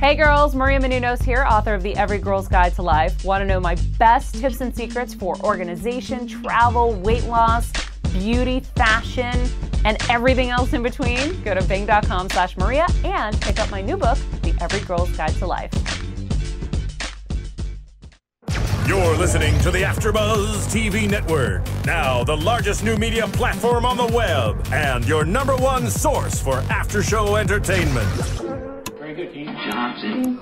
Hey girls, Maria Menounos here, author of the Every Girl's Guide to Life. Want to know my best tips and secrets for organization, travel, weight loss, beauty, fashion, and everything else in between? Go to bing.com/Maria and pick up my new book, The Every Girl's Guide to Life. You're listening to the AfterBuzz TV Network, now the largest new media platform on the web, and your #1 source for after-show entertainment. Very good, Dean Johnson.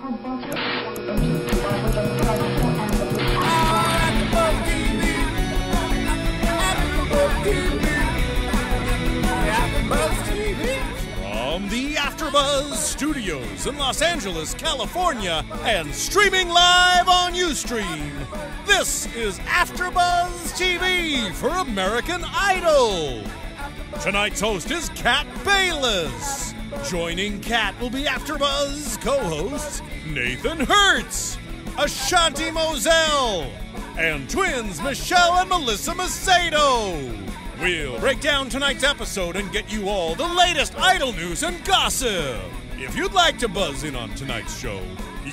From the AfterBuzz Studios in Los Angeles, California, and streaming live on Ustream, this is AfterBuzz TV for American Idol. Tonight's host is Kat Bailess. Joining Kat will be AfterBuzz co-hosts Nathan Hertz, Ashanti Mozelle, and twins Michelle and Melissa Macedo. We'll break down tonight's episode and get you all the latest Idol news and gossip. If you'd like to buzz in on tonight's show,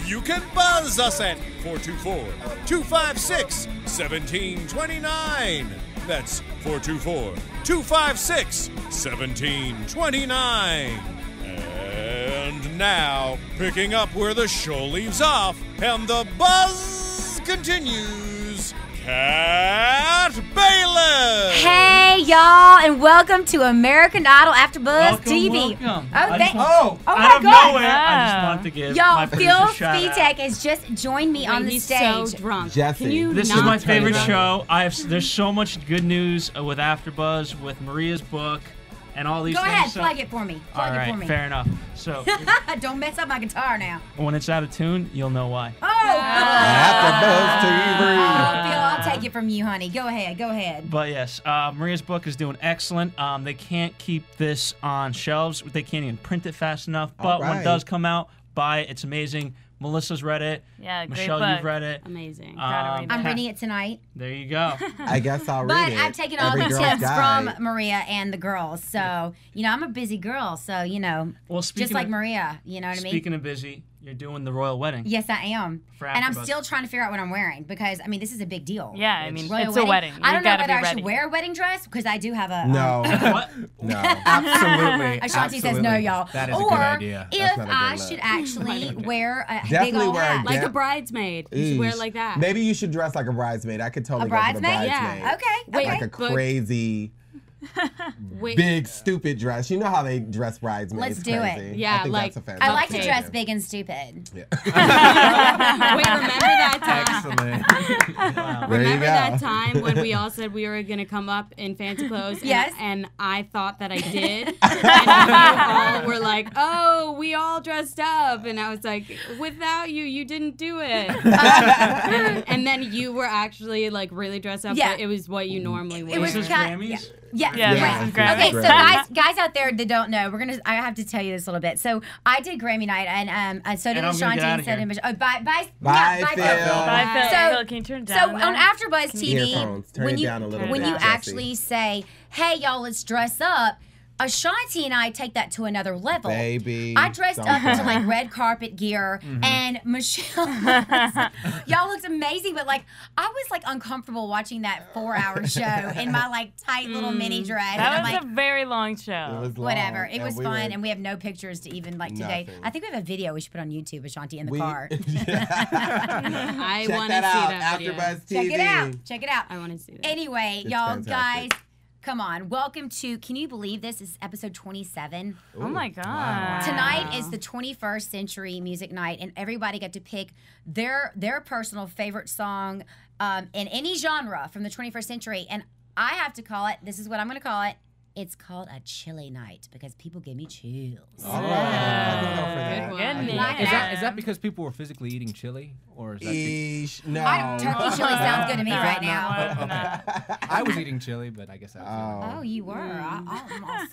you can buzz us at 424-256-1729. That's 424-256-1729. And now, picking up where the show leaves off, and the buzz continues, Kat Bailess! Hey, y'all, and welcome to American Idol AfterBuzz TV. Welcome. Oh, my Out of God. nowhere, I just want to give Y'all, my Phil producer a shout out. Spitek has just joined me on the He's stage. so drunk. Jesse. Can you This not is my turn favorite it up? show. There's so much good news with AfterBuzz, with Maria's book, and all these Go things. ahead, So- plug it for me. all Plug it right, for me. fair enough. So Don't mess up my guitar now. when it's out of tune, you'll know why. Oh! AfterBuzz TV. Oh, Phil, I'll take it from you, honey. Go ahead, go ahead. But yes, Maria's book is doing excellent. They can't keep this on shelves. They can't even print it fast enough. But when it right. does come out, buy it. It's amazing. Melissa's read it. Yeah, great Michelle, book. you've read it. Amazing. Gotta read I'm it. reading it tonight. There you go. I guess I'll read But it. I've taken all Every the Girl's tips Guide. from Maria and the girls. So, you know, I'm a busy girl. So, you know, Well, just speaking like of, Maria. You know what I mean? Speaking of busy, you're doing the royal wedding. Yes, I am. For And I'm AfterBuzz. still trying to figure out what I'm wearing because, I mean, this is a big deal. Yeah, I mean, Royal it's a wedding. I You don't know gotta whether be I ready. should wear a wedding dress because I do have a. No. What? No. Absolutely. Ashanti says no, y'all. That is or a good idea. if not a good I look. should actually wear a Definitely big old wear a hat. Like Yeah. a bridesmaid. You should wear it like that. Maybe you should dress like a bridesmaid. I could totally A go for the bridesmaid? bridesmaid. Yeah. Okay. Wait, okay. Like a But- crazy, Wait, big, stupid dress. You know how they dress bridesmaids. Let's do it. crazy. Yeah, I think like- that's a fancy I like to Okay. dress big and stupid. wait, remember that time? Excellent. Wow. There you Remember go. that time when we all said we were going to come up in fancy clothes? And, Yes. And I thought that I did. And you all were like, oh, we all dressed up. And I was like, without you, you didn't do it. And then you were actually like really dressed up, Yeah. but it was what you normally wear. It was This is kind- Grammys? Yes. Yeah, right. this is Grammy. Okay, so Grammy. guys out there that don't know, I have to tell you this a little bit. So I did Grammy night, and so did And I'm gonna Ashanti, get and outta so did here. Michelle. Oh, bye, Bye, Phil. Phil. Bye, Phil. So- Phil, can you turn it So down? on now? AfterBuzz TV, Earphones. Turn when it you down a little when bit, you Jesse. actually say, "Hey, y'all, let's dress up," Ashanti and I take that to another level. Baby. I dressed don't up into cry. like red carpet gear, and Michelle, y'all looked amazing, but like I was like uncomfortable watching that 4-hour show in my like tight little mini dress. and That I'm was like, a very long show. It was long, whatever. It and was we fun, were- and we have no pictures to even like today. Nothing. I think we have a video we should put on YouTube, Ashanti in the We- car. I Check want to that see out. that video. AfterBuzz TV. Check it out. Check it out. I want to see that. Anyway, It's y'all, fantastic. guys, come on. Welcome to, can you believe this is episode 27? Oh my God. Tonight is the 21st Century Music Night, and everybody got to pick their personal favorite song in any genre from the 21st century. And I have to call it, this is what I'm going to call it, it's called a chilly night because people give me chills. All right. I can go for that. Good Good one. name. Like Is that because people were physically eating chili, or is that? Eesh, no. Turkey chili sounds good to me right now. I was eating chili, but I guess I was. Oh, you were. I'm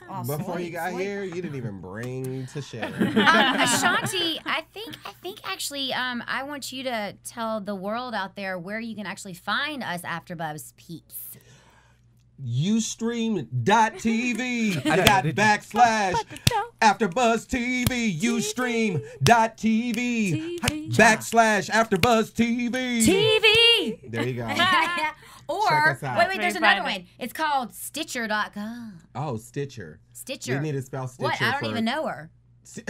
all Before you got sweet. here, you didn't even bring to share. Ashanti, I think actually, I want you to tell the world out there where you can actually find us AfterBuzz peeps. Ustream.tv. I got backslash AfterBuzz TV. Ustream.tv backslash AfterBuzz TV. TV. There you go. Or us out. wait, there's another one. It's called Stitcher.com. Oh, Stitcher. Stitcher. We need to spell Stitcher. What? I don't even know her. Zing.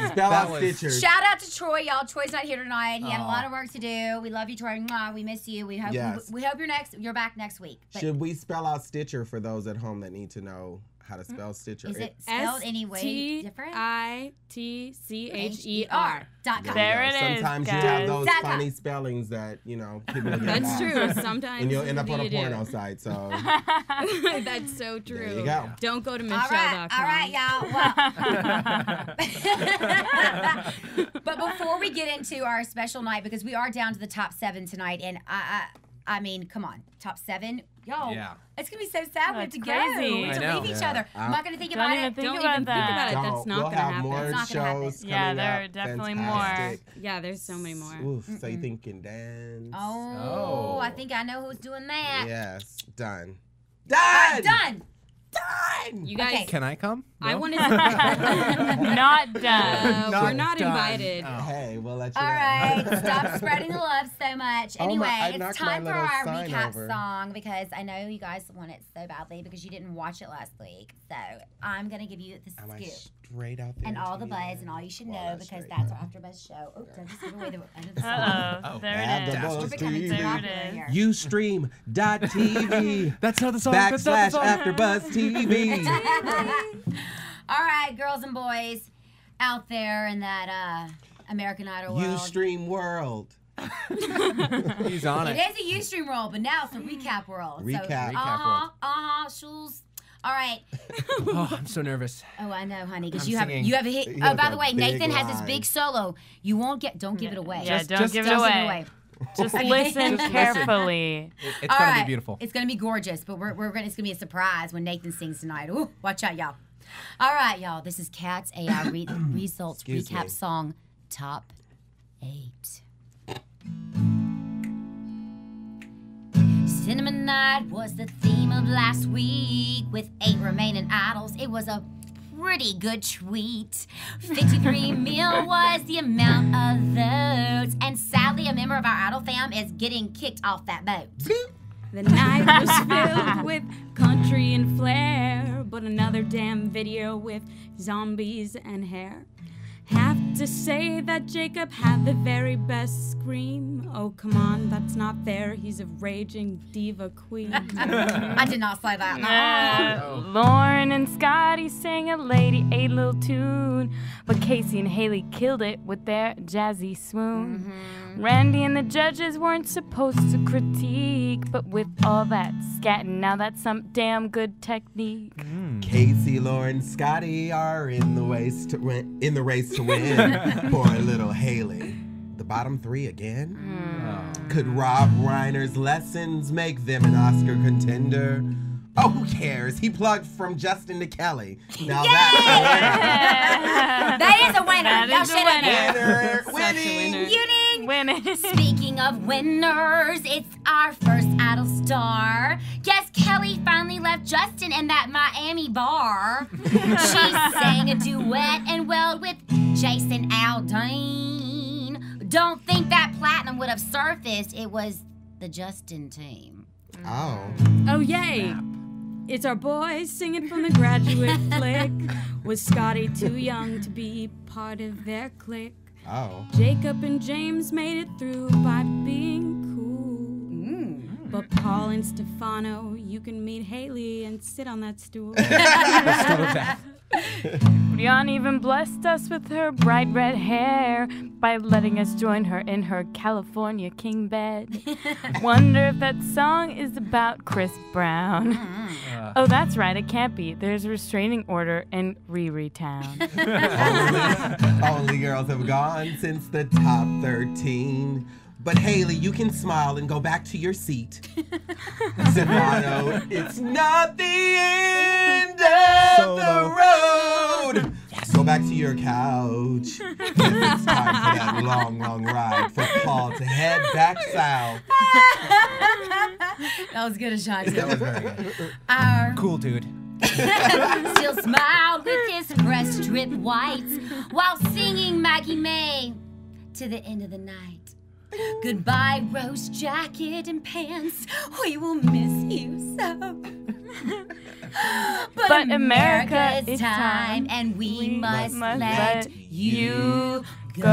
Spell out Stitcher. Shout out to Troy, y'all. Troy's not here tonight. He had a lot of work to do. We love you, Troy. Mwah, we miss you. We hope we hope you're back next week. But should we spell out Stitcher for those at home that need to know how to spell Stitcher? Is it spelled any way different? STITCHER.com. There it is. Sometimes you have those funny spellings that, you know, people get That's lost. true. Sometimes. And you'll end up on a you porno do. site, so. That's so true. There you go. Don't go to All Michelle.com. right, y'all. Well, but before we get into our special night, because we are down to the top 7 tonight, and I mean, come on, top 7, y'all. Yeah. It's gonna be so sad we have to go. crazy. We have to I know. leave each other. I'm not gonna think Don't about even it. think Don't about even that. think about it. That's Don't. not We'll gonna have happen. more It's not gonna happen. shows Yeah, coming there are up. definitely Fantastic. Yeah, there's so many more. Oof, so you think you can dance? Oh, I think I know who's doing that. Yes, done. Done. You guys, Okay. Can I come? I No? want to. Not done. We're not done. invited. Hey, we'll let you All know. right, stop spreading the love so much. Oh, Anyway, I it's knocked time my for little our sign recap over. song because I know you guys want it so badly because you didn't watch it last week. So I'm gonna give you the Am I scoop straight out there? and all to the buzz end? and all you should Well, know that's because straight that's now. our AfterBuzz show. Oh, don't just give away the end of the song. Uh-oh. There it is. AfterBuzz We're becoming TV. too There it popular is. here. Ustream.tv That's how the song. That's how the backslash song. AfterBuzz TV. All right, girls and boys out there in that American Idol world. Ustream World. He's on It it. is a Ustream world, but now it's a recap world. Recap. So, Schulz. All right. Oh, I'm so nervous. Oh, I know, honey, because I'm you have singing. you have a hit. You Oh, have by a the way, big Nathan has his line. big solo. You won't don't give it away. Yeah, Just- don't just- give it Don't give it away. away. Just listen Just listen. carefully. It's All gonna right. be beautiful. It's gonna be gorgeous, but it's gonna be a surprise when Nathan sings tonight. Ooh, watch out, y'all. All right, y'all. This is Kat's AI results Excuse recap me. song top 8. Cinnamon Night was the theme of last week with 8 remaining idols. It was a pretty good treat. 53 mil was the amount of votes, and sadly, a member of our idol fam is getting kicked off that boat. The night was filled with country and flair, but another damn video with zombies and hair. Have to say that Jacob had the very best scream. Oh, come on, that's not fair. He's a raging diva queen. I did not say that. No. Lauren and Scotty sang a Lady A little tune, but Casey and Haley killed it with their jazzy swoon. Randy and the judges weren't supposed to critique, but with all that scatting, now that's some damn good technique. Casey, Lauren, Scotty are in the race to win. Poor little Haley. The bottom 3 again? Could Rob Reiner's lessons make them an Oscar contender? Oh, who cares? He plugged from Justin to Kelly. Now That is a winner. That Y'all is a shut up. winner. winning. Winning. Speaking of winners, it's our first idol star. Guess Kelly finally left Justin in that Miami bar. She sang a duet and welled with Jason Aldean. Don't think that platinum would have surfaced. It was the Justin team. Oh. Oh, yay! It's our boys singing from the Graduate flick. Was Scotty too young to be part of their clique? Oh. Jacob and James made it through by being cool. But Paul and Stefano, you can meet Haley and sit on that stool. Brianna even blessed us with her bright red hair by letting us join her in her California king bed. Wonder if that song is about Chris Brown. Oh, that's right, it can't be. There's a restraining order in Riri Town. Only girls have gone since the top 13. But Haley, you can smile and go back to your seat. Stefano, it's not the end of the road. Go back to your couch. It's time for that long, long ride for Paul to head back south. That was good, Ashanti. That was very good. Cool, dude. Still smiled with his breast strip white while singing Maggie May to the end of the night. Goodbye, rose jacket and pants. We will miss you so. But America, it's time, and we must let you go.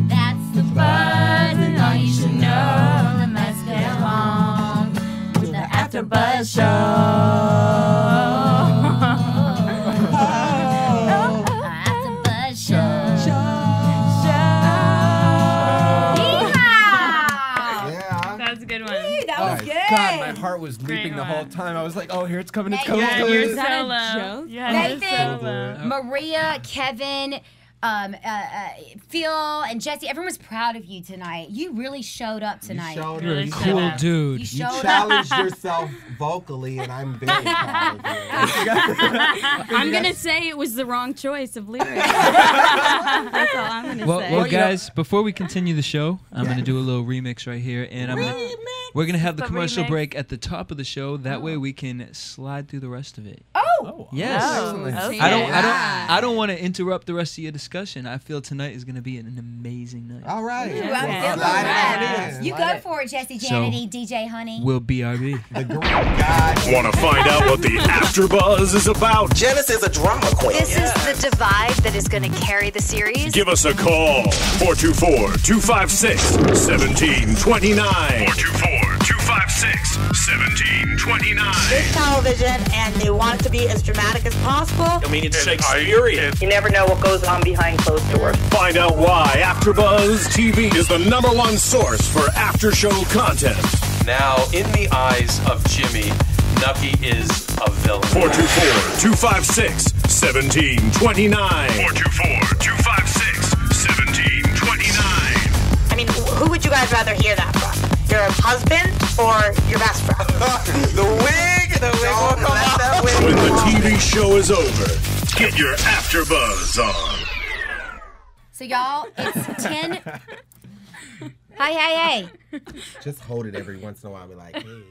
That's the buzz, and all you should know. The must go on with the AfterBuzz show. AfterBuzz show. That's a good one. That was good. God, my heart was leaping the whole time. I was like, oh, here it's coming, it's coming, it's coming. Is that a joke? Nathan, Maria, Kevin, Phil, and Jesse, everyone was proud of you tonight. You really showed up tonight. You're a cool dude. You You showed challenged yourself vocally, and I'm very proud of you. I'm gonna say it was the wrong choice of lyrics. That's all I'm gonna say. Well, guys, before we continue the show, I'm gonna do a little remix right here, and we're gonna have the commercial break at the top of the show. That way, we can slide through the rest of it. Oh, Yes. Okay. I don't want to interrupt the rest of your discussion. I feel tonight is gonna be an amazing night. All right. Ooh, Slide I feel it that. on in. You go for it, Jesse Janity, DJ Honey. We'll BRB. The great guy. Want to find out what the AfterBuzz is about? Janice is a drama queen. This is the divide that is going to carry the series. Give us a call. 424-256-1729. 424-256-1729. It's television, and they want it to be as dramatic as possible. I mean, it's Shakespearean. You never know what goes on behind closed doors. Find out why AfterBuzz TV is the #1 source for after-show content. Now, in the eyes of Jimmy, Nucky is a villain. 424-256-1729. 424-256-1729. I mean, who would you guys rather hear that from? Your husband or your best friend? The wig will come out. When the TV show is over, get your AfterBuzz on. So, y'all, it's 10. Hey. Just hold it every once in a while and be like, hey.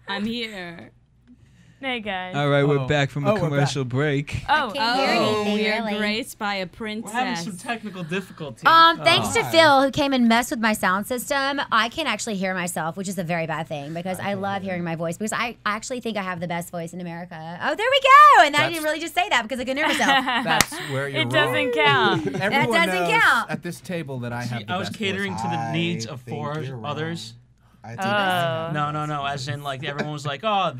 I'm here. Hey, guys. All right, we're back from a commercial break. I can't hear anything, we are really. graced by a princess. We're having some technical difficulties. Thanks to Phil, who came and messed with my sound system. I can actually hear myself, which is a very bad thing because I love hearing my voice because I actually think I have the best voice in America. Oh, there we go. And I didn't really just say that because I couldn't hear myself. That's where you're It doesn't count. Everyone doesn't knows count. at this table that I have the I was best catering voice. to the needs of think 4 you're wrong. others. I think that's No. As in, like, everyone was like, oh,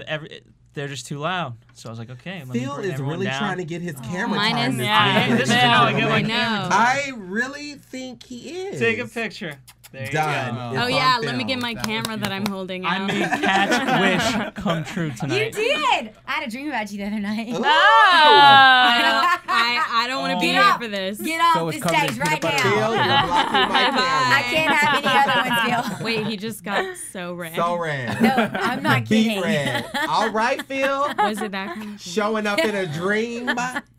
they're just too loud. So I was like, okay. Let me Phil bring is everyone really down. trying to get his camera Mine time is- this yeah, week. This is how I get my I camera know. time. I really think he is. Take a picture. There you Done. go. It's Oh yeah, on let me film. get my camera that I'm holding out. I made Kat's wish come true You tonight. did. I had a dream about you the other night. Ooh. I don't want to be Get here up. for this. Get Phil off was the covered in stage peanut right butter. Phil, now. you're blocking my Bye-bye. camera. I can't have any other ones, Phil. Wait, he just got so red. So red. No, I'm not Beat kidding. red. All right, Phil. Was it that kind of thing? Showing up in a dream.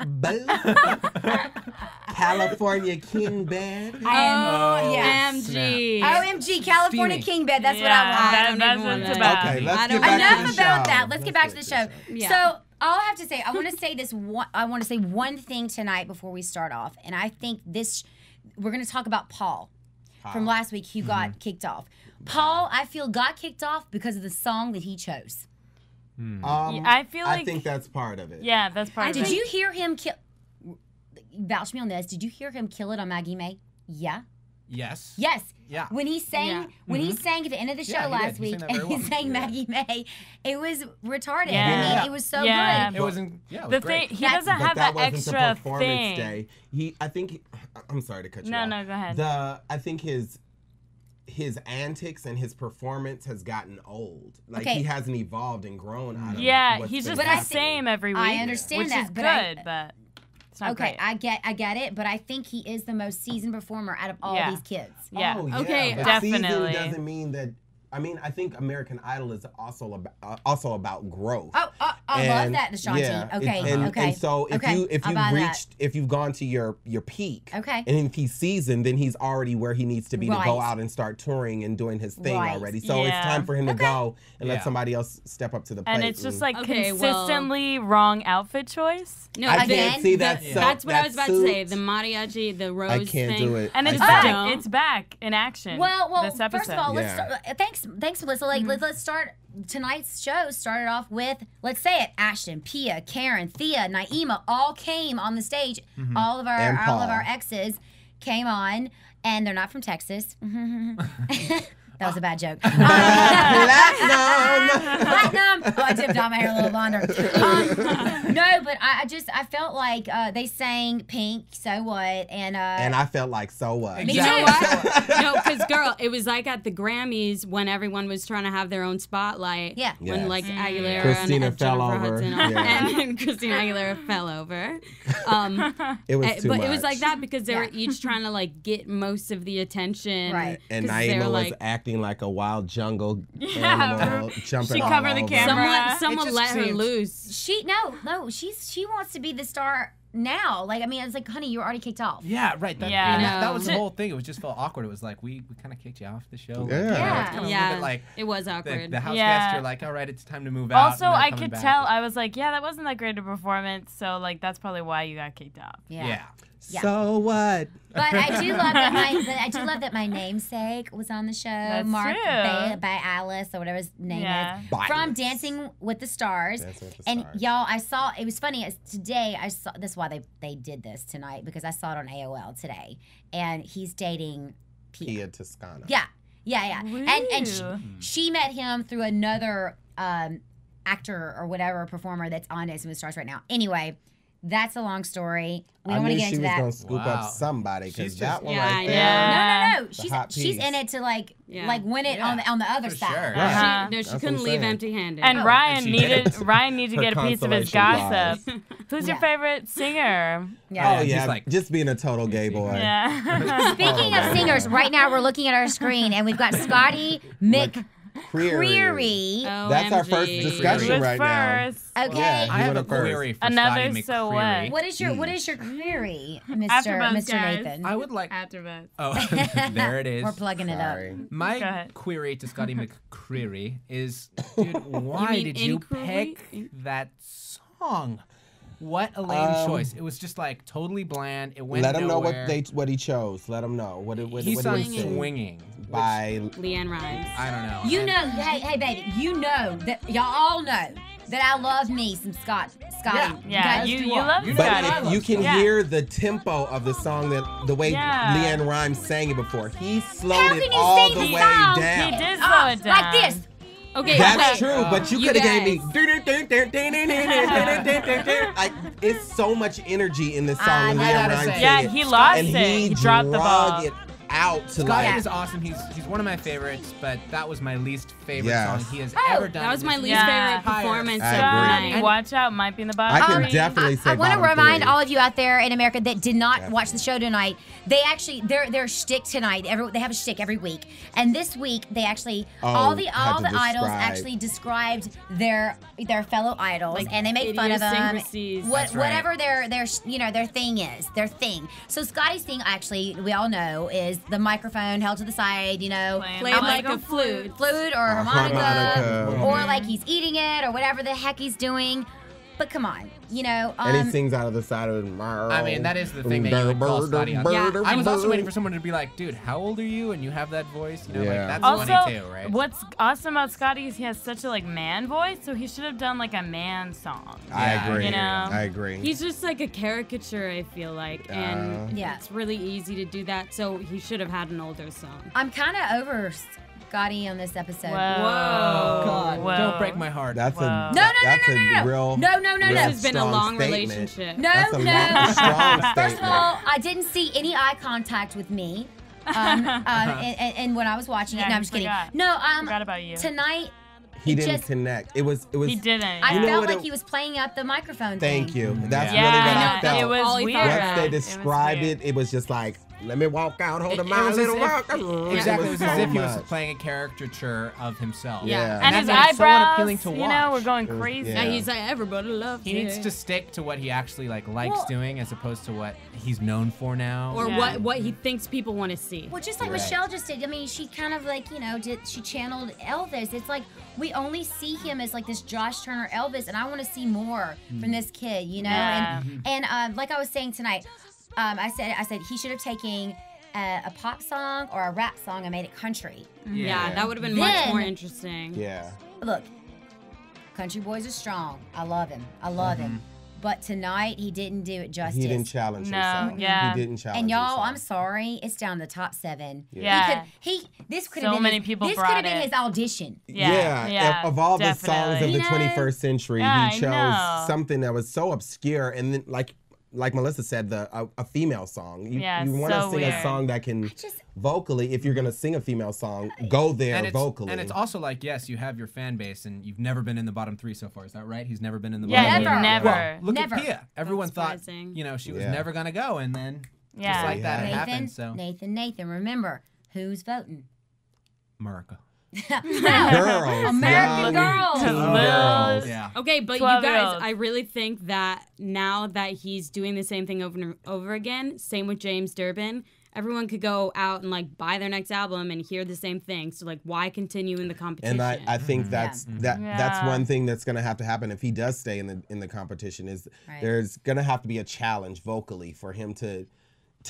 Boo. California King Bed. Oh, yes. OMG. OMG, California King Bed. That's what I want. I don't That's even what want it's to. about. Okay, let's I get don't- back to Enough the about show. that. Let's get back to the show. Yeah. So all I have to say, I want to say this. I want to say one thing tonight before we start off, and I think this. We're going to talk about Paul from last week, who got kicked off. Paul, I feel, got kicked off because of the song that he chose. I feel like. I think that's part of it. Yeah, that's part of it. Did you hear him kill? Vouch me on this. Did you hear him kill it on Maggie May? Yeah. Yes. Yes. Yeah. When he sang, when he sang at the end of the show Yeah, he last did. He week, sang that and very he well. sang Maggie May, it was retarded. Yeah. I mean, it was so Yeah. good. It wasn't. Yeah, it was The great. thing, he doesn't But have that that wasn't extra the performance thing. day. I'm sorry to cut you No, off. no, go ahead. I think his antics and his performance has gotten old. Like Okay. he hasn't evolved and grown out of Yeah, what's he's been just the happening. same every week. I understand which that, is but good, but it's not Okay, great. I get it, but I think he is the most seasoned performer out of all Yeah. these kids. Yeah. Oh, yeah, Okay, but definitely. Seasoned doesn't mean that. I mean, I think American Idol is also about growth. Oh, I love that, Ashanti. Yeah, Okay, and so if you've gone to your peak, and if he's seasoned, then he's already where he needs to be to go out and start touring and doing his thing already. So it's time for him to go and let somebody else step up to the plate. And it's just like consistently wrong outfit choice. No, I can't see that. That's what I was about to say. The mariachi, the rose I can't do it. And it's back. It's back in action. Well, this episode. first of all, let's start. Thanks, Melissa. Like, let's start. Tonight's show started off with, let's say it, Ashton, Pia, Karen, Thea, Naima all came on the stage. All of our exes came on, and they're not from Texas. That was a bad joke. Platinum. Oh, I tipped on my hair a little longer. No, but I felt like they sang Pink, So What, and I felt like So What. You know what? No, because girl, it was like at the Grammys when everyone was trying to have their own spotlight. Yeah. When like Aguilera Christina and fell Jennifer over. Hudson, and Christina Aguilera fell over. It was too but much. it was like that because they were each trying to like get most of the attention. Right. And Naima was acting like a wild jungle animal, jumping She all covered over. the camera. Someone let her loose. She wants to be the star now. Like, I mean, it's like, honey, you were already kicked off. Yeah, right. That was the whole thing. It was just felt awkward. It was like we kind of kicked you off the show. Yeah. It was awkward. The house guests are like, all right, it's time to move out. Also, I could tell. I was like, yeah, that wasn't that great a performance. So like, that's probably why you got kicked off. Yeah. So what? But I do love that my namesake was on the show. That's Mark true. by Alice or whatever his name is. Bias. From Dancing with the Stars. And y'all, I saw, it was funny, today I saw, this is why they did this tonight, because I saw it on AOL today. And he's dating Pia Toscana. Yeah. And she met him through another actor or whatever performer that's on Dancing with the Stars right now. Anyway, that's a long story. We don't want to get into that. I knew she was going to scoop up somebody, because that one right right there. No. She's in it to like win it on the other side. Sure. Right. She couldn't leave empty-handed. And Ryan needed to get a piece of his gossip. Prize. Who's your favorite singer? Oh yeah, just being a total gay boy. Yeah. Speaking of singers, right now we're looking at our screen and we've got Scotty McCreery. That's our first discussion right now. Okay. Yeah, I have a query for Another Scotty So McCreery. What? What is your query, AFTERBUZZ, guys. Nathan? I would like AFTERBUZZ. Oh, there it is. We're plugging it up. My query to Scotty McCreery is, dude, why did you pick that song? What a lame choice. It was just like totally bland. It went Let him know nowhere. what he chose. Let him know. He sung Swinging by Leanne Rimes. I don't know. You know, hey baby, you know that y'all all know that I love me some Scotty. Yeah, you love Scotty. But if you can hear the tempo of the song, the way Leanne Rimes sang it before, he slowed it all the way down. He did slow it down. Like this. Okay, that's true, but you could have gave me like, it's so much energy in this song when Leanne Rimes sang it. Yeah, he lost and it. He dropped the ball. It out to Scotty is awesome. He's one of my favorites, but that was my least favorite song he has ever done. That was my least favorite performance. Scotty, watch out, might be in the bottom. I can definitely say I want to remind 3. all of you out there in America that did not watch the show tonight. They actually their shtick tonight. They have a shtick every week, and this week they actually all the idols actually described their fellow idols, and they make fun of them. Whatever their thing is, their thing. So Scotty's thing, actually, we all know, is the microphone held to the side, played like a flute or harmonica, or like he's eating it, or whatever the heck he's doing. But come on, and he sings out of the side of his mouth. I mean, that is the thing that you would call Scotty on. Yeah. I was also waiting for someone to be like, dude, how old are you? And you have that voice. Like, that's also, funny too, right? What's awesome about Scotty is he has such a man voice, so he should have done like a man song. I agree. I agree. He's just like a caricature, I feel like, and it's really easy to do that. So he should have had an older song. I'm kind of over Scotty on this episode. Whoa. God, don't break my heart. That's No. This has been a long relationship. No. Strong First of all, I didn't see any eye contact with me. And when I was watching it, no, I'm just kidding. No, forgot about you. Tonight. He didn't connect. It was. He didn't. I felt like he was playing up the microphone thing. Thank you. That's really what I felt. It was weird. Once they described it was just like. let me walk out, hold It my was little as rock. Exactly, it was as if he was much. playing a caricature of himself. Yeah. And his that made it so unappealing eyebrows, to you know, watch. were going crazy. Yeah, he's like, everybody loves He it. needs to stick to what he actually likes Well- doing, as opposed to what he's known for now. Or what he thinks people want to see. Well, just like Right. Michelle just did. I mean, she kind of like, she channeled Elvis. It's like we only see him as like this Josh Turner Elvis, and I want to see more from this kid, Yeah. And like I was saying tonight, I said he should have taken a pop song or a rap song and made it country. Yeah, that would have been much Then- more interesting. Yeah. Look, country boys are strong. I love him. But tonight he didn't do it justice. He didn't challenge No, himself. yeah. He didn't challenge And y'all, himself. I'm sorry, it's down the top 7. Yeah. This could So have been many people this could brought have been it. his audition. Yeah. Of all the songs of definitely. the 21st century, Yeah, he I chose know. something that was so obscure, and then like Melissa said, a female song. You Yeah, want to so sing weird. a song that can vocally, if you're gonna sing a female song, go there vocally. And it's also like, yes, you have your fan base, and you've never been in the bottom 3 so far. Is that right? He's never been in the Yeah, bottom 3. never. Well, look Never. at Pia. Everyone thought, surprising. she was Yeah. never gonna go, and then Yeah. just like that, it Nathan, happened. So Nathan, remember who's voting? America. Girls, American young girls. teen Little- girls. Yeah. Okay, but you 12-year-olds. guys, I really think that now that he's doing the same thing over and over again, same with James Durbin, everyone could go out and like buy their next album and hear the same thing. So like, why continue in the competition? And I think that's that's Yeah. one thing that's gonna have to happen if he does stay in the competition is Right. there's gonna have to be a challenge vocally for him to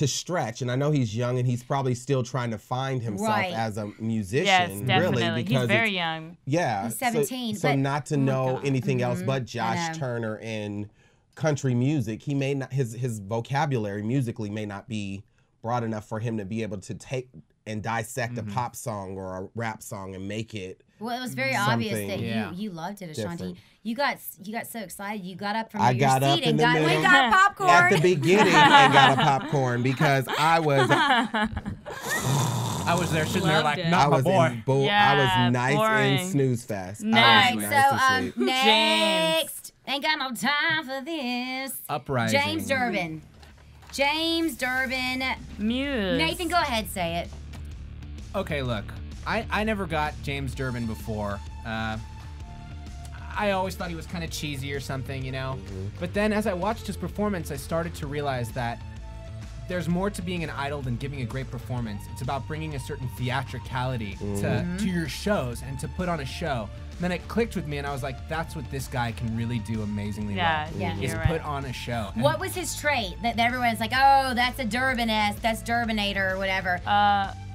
stretch. And I know he's young and he's probably still trying to find himself Right. as a musician. Yes, really, definitely. because He's very it's- young. Yeah, He's 17, So but- not to oh my know God. anything else but I Josh know. Turner and country music, he may not his vocabulary musically may not be broad enough for him to be able to take and dissect a pop song or a rap song and make it. Well, it was very obvious that something you loved it, Ashanti. different. You got so excited. You got up from I your got seat up in and the we middle got popcorn. at the beginning and got a popcorn because I was I was there sitting there like, Loved it. not my boy. I Yeah, was nice boring. and snooze fest. All Next. I was right, nice to so sleep. next, ain't got no time for this. Uprising. James Durbin. Muse. Nathan, go ahead, say it. Okay, look, I never got James Durbin before. I always thought he was kind of cheesy or something, But then as I watched his performance, I started to realize that there's more to being an idol than giving a great performance. It's about bringing a certain theatricality to your shows and to put on a show. And then it clicked with me, and I was like, that's what this guy can really do amazingly Yeah, well. yeah, is you're put right. on a show. And What was his trait that everyone's like, oh, that's a Durbin-esque, that's Durbinator or whatever?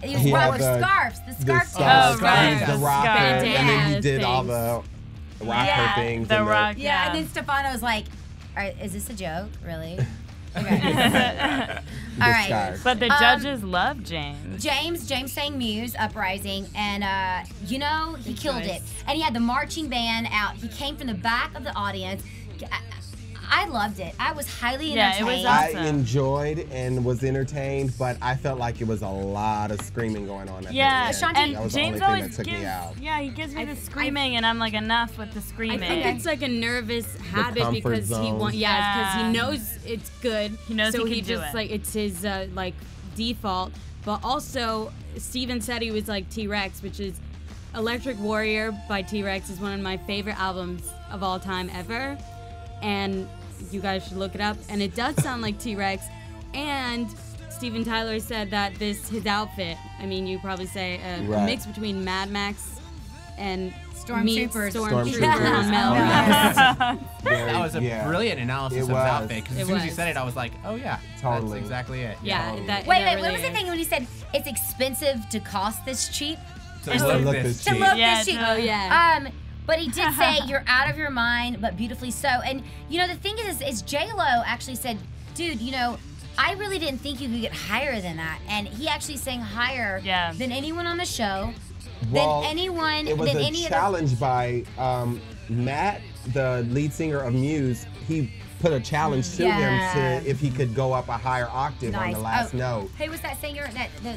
He was He wore had the- scarves, the scarf scarf, Oh, right. he's the The rocker, scarf. and then he Yes, did all the rocker things. The and rock. Yeah, and then Stefano's like, all right, is this a joke, really? Okay. the All right. scarf. But the judges love James. James sang Muse, Uprising, and he killed it. choice. And he had the marching band out. He came from the back of the audience. I loved it. I was highly Yeah, it entertained. was awesome. I enjoyed and was entertained, but I felt like it was a lot of screaming going on at Yeah, the end. Ashanti- That was James the only always thing that took gives. me out. Yeah, he gives me the screaming, and I'm like, enough with the I screaming. think it's like a nervous habit comfort because he zone. wants, because he knows it's good. He knows so he he can do just it. like it's his like default. But also, Steven said he was like T-Rex, which is Electric Warrior by T-Rex is one of my favorite albums of all time ever, and you guys should look it up. And it does sound like T-Rex. And Steven Tyler said that his outfit. I mean, you probably say a Right. mix between Mad Max and Stormtroopers. Stormtrooper on Mel. That was a brilliant analysis It of the was. outfit, because as It soon as he was. said it, I was like, oh yeah, Totally. that's exactly it. Yeah, Totally. that. Wait, that what was really the thing when he said it's expensive to cost this cheap? So To look look this this To cheap. look Yeah, this cheap. to- Oh yeah. But he did say you're out of your mind, but beautifully so. And the thing is J-Lo actually said, dude, I really didn't think you could get higher than that. And he actually sang higher Yeah. than anyone on the show, Well, than anyone, It was than a any challenge by Matt, the lead singer of Muse. He put a challenge to Yeah. him to if he could go up a higher octave on Nice. the last Oh, note. Who was that singer?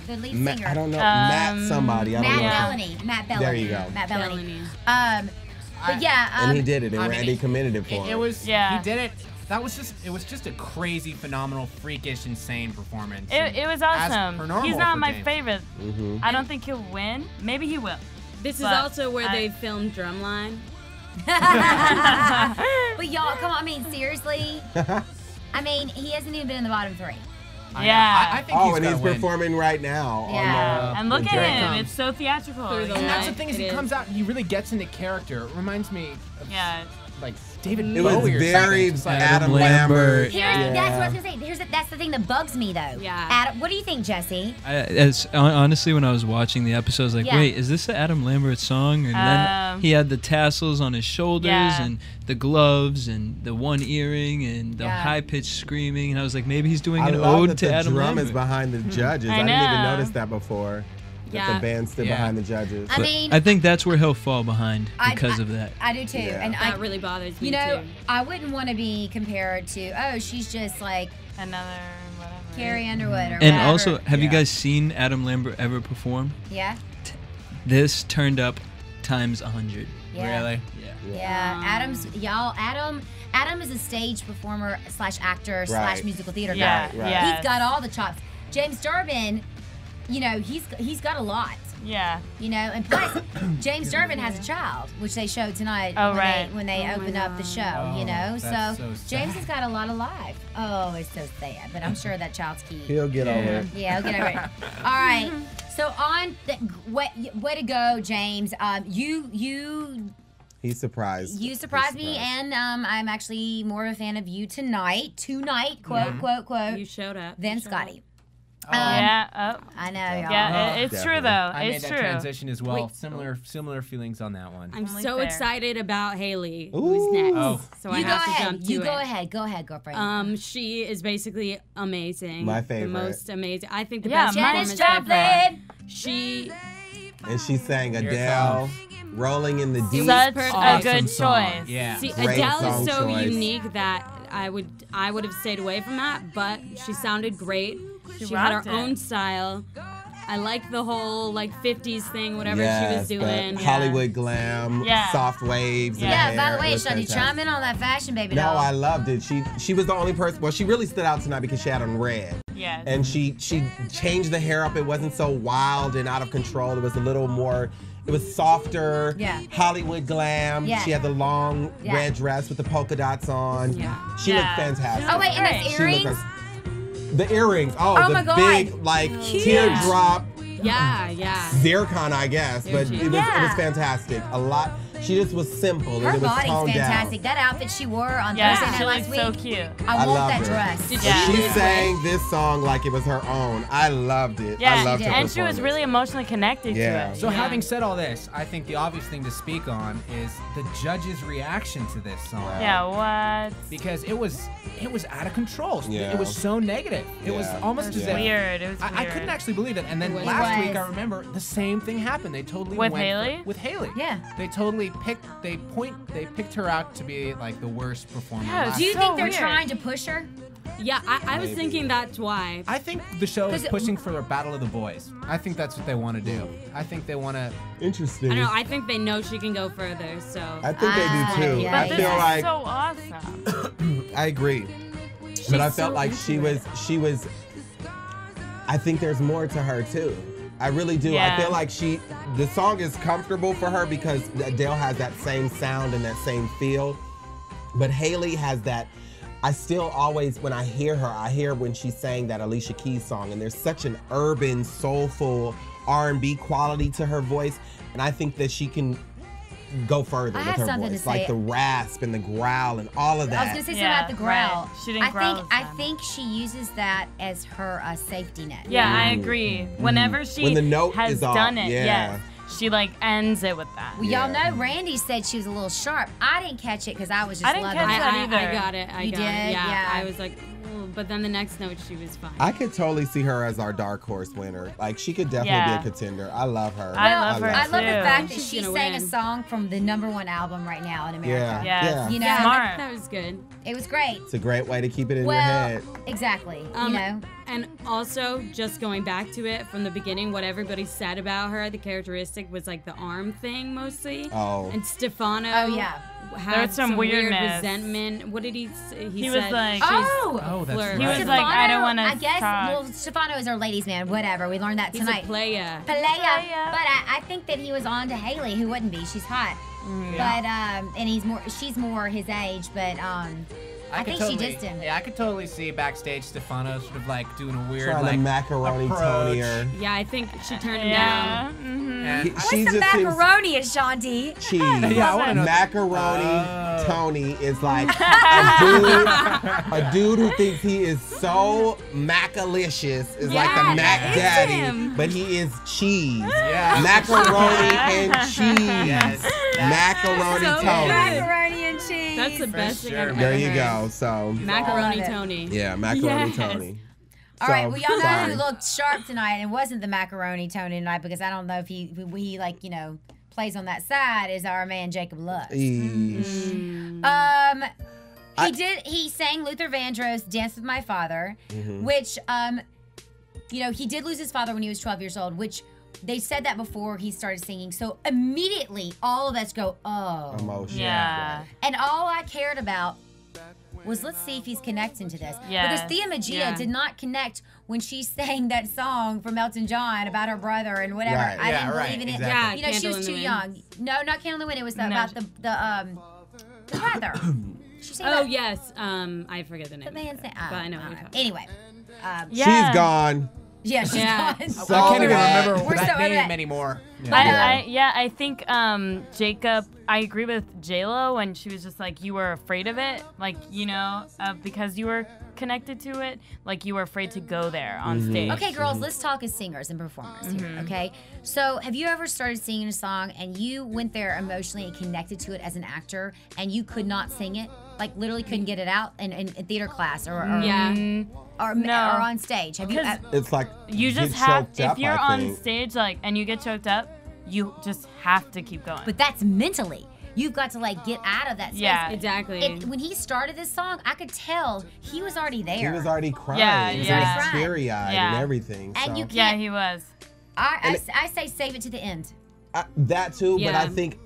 The lead Ma- singer? I don't know. Matt somebody. I don't Matt know. Bellany. Matt Bellany. There you go. Matt Bellany. Bellany. But yeah. And he did it, and I mean, Randy commended it for It him. was, Yeah. he did it That was just a crazy, phenomenal, freakish, insane performance. It was awesome. He's not my favorite. Mm-hmm. I don't think he'll win. Maybe he will. This is also where they filmed Drumline. But y'all, come on, I mean, seriously? I mean, he hasn't even been in the bottom 3. Yeah. I think and he's performing right now. Yeah. And look at him. It's so theatrical. And that's the thing is he comes out and he really gets into character. It reminds me of like David Bowie. It was very Adam Lambert. That's what I was going to say. That's the thing that bugs me, though. Yeah. Adam, what do you think, Jesse? Honestly, when I was watching the episode, I was like, wait, is this the Adam Lambert song? And then he had the tassels on his shoulders and the gloves and the one earring and the high-pitched screaming. And I was like, maybe he's doing an ode to Adam Lambert. The drum is behind the judges. I didn't even notice that before. That the band stood behind the judges. I think that's where he'll fall behind because of that. I do too. Yeah. And that really bothers me too. You know, too. I wouldn't want to be compared to, she's just like another whatever. Carrie Underwood or and whatever. Also, have you guys seen Adam Lambert ever perform? Yeah. This turned up times 100. Yeah. Really? Yeah. Adam is a stage performer / actor / musical theater guy. Right. He's got all the chops. James Durbin, you know, he's got a lot. Yeah. You know, and plus, James Durbin has a child, which they showed tonight when they opened up the show, you know? So James has got a lot of life. Oh, it's so sad, but I'm sure that child's cute. He'll get over it. Yeah, he'll get over it. All right. So way to go, James. He's surprised. You surprised me, and I'm actually more of a fan of you tonight, quote, You showed up. than Scotty. I know, y'all. Yeah, it's true though. I made It's that true. transition as well. Similar feelings on that one. I'm so excited about Haley, who's next. So I have to jump to it. You go ahead. Go ahead, girlfriend. She is basically amazing. My favorite. The most amazing. I think the best Janis performance Joplin. She And she sang Adele, Rolling in the Deep. Such a good choice. Yeah. See, Great Adele is so choice. unique that I would have stayed away from that, but she sounded great. She had her rocked it. own style. I liked the whole 50s thing, whatever she was doing. Hollywood glam, soft waves. in Yeah, her by hair. the way, It was Ashanti, fantastic. chime in on that fashion baby No, doll. I loved it. She was the only person. Well, she really stood out tonight because she had on red. Yes. And she changed the hair up. It wasn't so wild and out of control. It was a little more. It was softer. Yeah. Hollywood glam. Yeah. She had the long Yeah. red dress with the polka dots on. Yeah. She looked fantastic. Oh, wait, and those She looked earrings? the earrings. Oh, Oh the my God. big teardrop Yeah. zircon, I guess. But it was fantastic. A lot. She just was simple Her and it was body's toned fantastic. That outfit she wore on Yeah, Thursday she night looks last week. so cute. I want love that her. dress. Did Yeah. She you sang this song like it was her own. I loved it. Yeah, I loved her and she was performance. really emotionally connected Yeah. to it. So having said all this, I think the obvious thing to speak on is the judges' reaction to this song. Yeah, what? Because it was out of control. Yeah. It was so negative. It was almost It was as if weird. It was weird. I couldn't actually believe it. And then It last was. week, I remember the same thing happened. They totally With went Haley? with Haley. Yeah. They totally picked her out to be like the worst performer. Yeah, last Do you So think they're weird. trying to push her? Yeah, I was thinking that's why. I think the show is 'Cause pushing for a battle of the boys. I think that's what they want to do. I think they want to. Interesting. I don't know. I think they know she can go further. So I think they do too. yeah, I But feel this like is so awesome. I agree. But I felt so like she was I think there's more to her too. I really do. Yeah. I feel like the song is comfortable for her because Adele has that same sound and that same feel. But Haley has that. I still always, when I hear her, I hear when she sang that Alicia Keys song, and there's such an urban, soulful R&B quality to her voice, and I think that she can go further I with have her something voice, to like say. the rasp and the growl and all of I that. was gonna say something Yeah, about the growl. right. She didn't growl as I bad. think she uses that as her safety net. Yeah, I agree. Whenever she When the note has is off, done it, yeah. yes, she ends it with that. Well, y'all know Randy said she was a little sharp. I didn't catch it because I was just I didn't loving catch it. that either. I got it. You got did? it. Yeah. I was like, ooh, but then the next note she was fine. I could totally see her as our dark horse winner. Like, she could definitely Yeah. be a contender. I love her. I love her I love the too. fact that She's she gonna sang a win. song from the #1 album right now in America. Yeah. Yes. You know, Smart. That was good. it was great. It's a great way to keep it in your Well, head. exactly. You know, And also, just going back to it from the beginning, what everybody said about her, the characteristic was like the arm thing mostly. Oh. And Stefano. Oh, yeah. had was some weird weirdness. resentment. What did he say? He said was like, oh, that's right. He was like, I don't want to I guess, talk. well, Stefano is our ladies' man, whatever. We learned that He's tonight. a playa. But I think that he was on to Haley, who wouldn't be. She's hot. But, and she's more his age, but, I think she dissed him. Yeah, I could totally see backstage Stefano sort of like doing a weird Trying like to macaroni approach. Tony her. Yeah, I think she turned him down. And What's the macaroni, Ashanti? Cheese. Yeah, I wanna know. Macaroni Tony is like a dude who thinks he is so macalicious, is like the Mac Daddy, him. but he is cheese. Yeah. Macaroni and cheese. Yes. Macaroni So Tony. Macaroni and cheese. That's the best thing I've ever There you heard. go. So Macaroni Love it. Tony. yeah, macaroni Yes. Tony. All right, well, y'all know sorry. who looked sharp tonight and wasn't the macaroni Tony tonight, because I don't know if he like, you know, plays on that side, is our man Jacob Lutz. Eesh. He sang Luther Vandross' Dance with My Father, which, you know, he did lose his father when he was 12 years old, which they said that before he started singing. So immediately all of us go, oh. Emotion. Yeah. And all I cared about was, let's see if he's connecting to this. Yeah. Because Thea Magia did not connect when she sang that song from Elton John about her brother and whatever. Right. I didn't right, believe in it. exactly. Yeah, You know, she Candle was in too the young. No, not Candle in the Wind. It was about the brother. She sang Oh that. yes, I forget the name. The man sang, but I know what you're talking Anyway. Yeah. She's gone. Yeah, she's Yeah. gone. So I can't even bad. remember We're so that over name that. anymore. I think Jacob, I agree with J-Lo when she was just like, you were afraid of it, like, you know, because you were connected to it, like you were afraid to go there on stage. Okay, girls, let's talk as singers and performers here, okay? So, have you ever started singing a song and you went there emotionally and connected to it as an actor and you could not sing it? Like, literally couldn't get it out in theater class or on stage? Have you? It's like You get just have, choked up, if you're I on think. stage, like, and you get choked up, you just have to keep going. But that's mentally. You've got to, like, get out of that space. Yeah, exactly. When he started this song, I could tell he was already there. He was already crying. Yeah, he was yeah. already teary-eyed Yeah. and everything. And so. you can't. Yeah, he was. I say save it to the end. That too, but Yeah. I think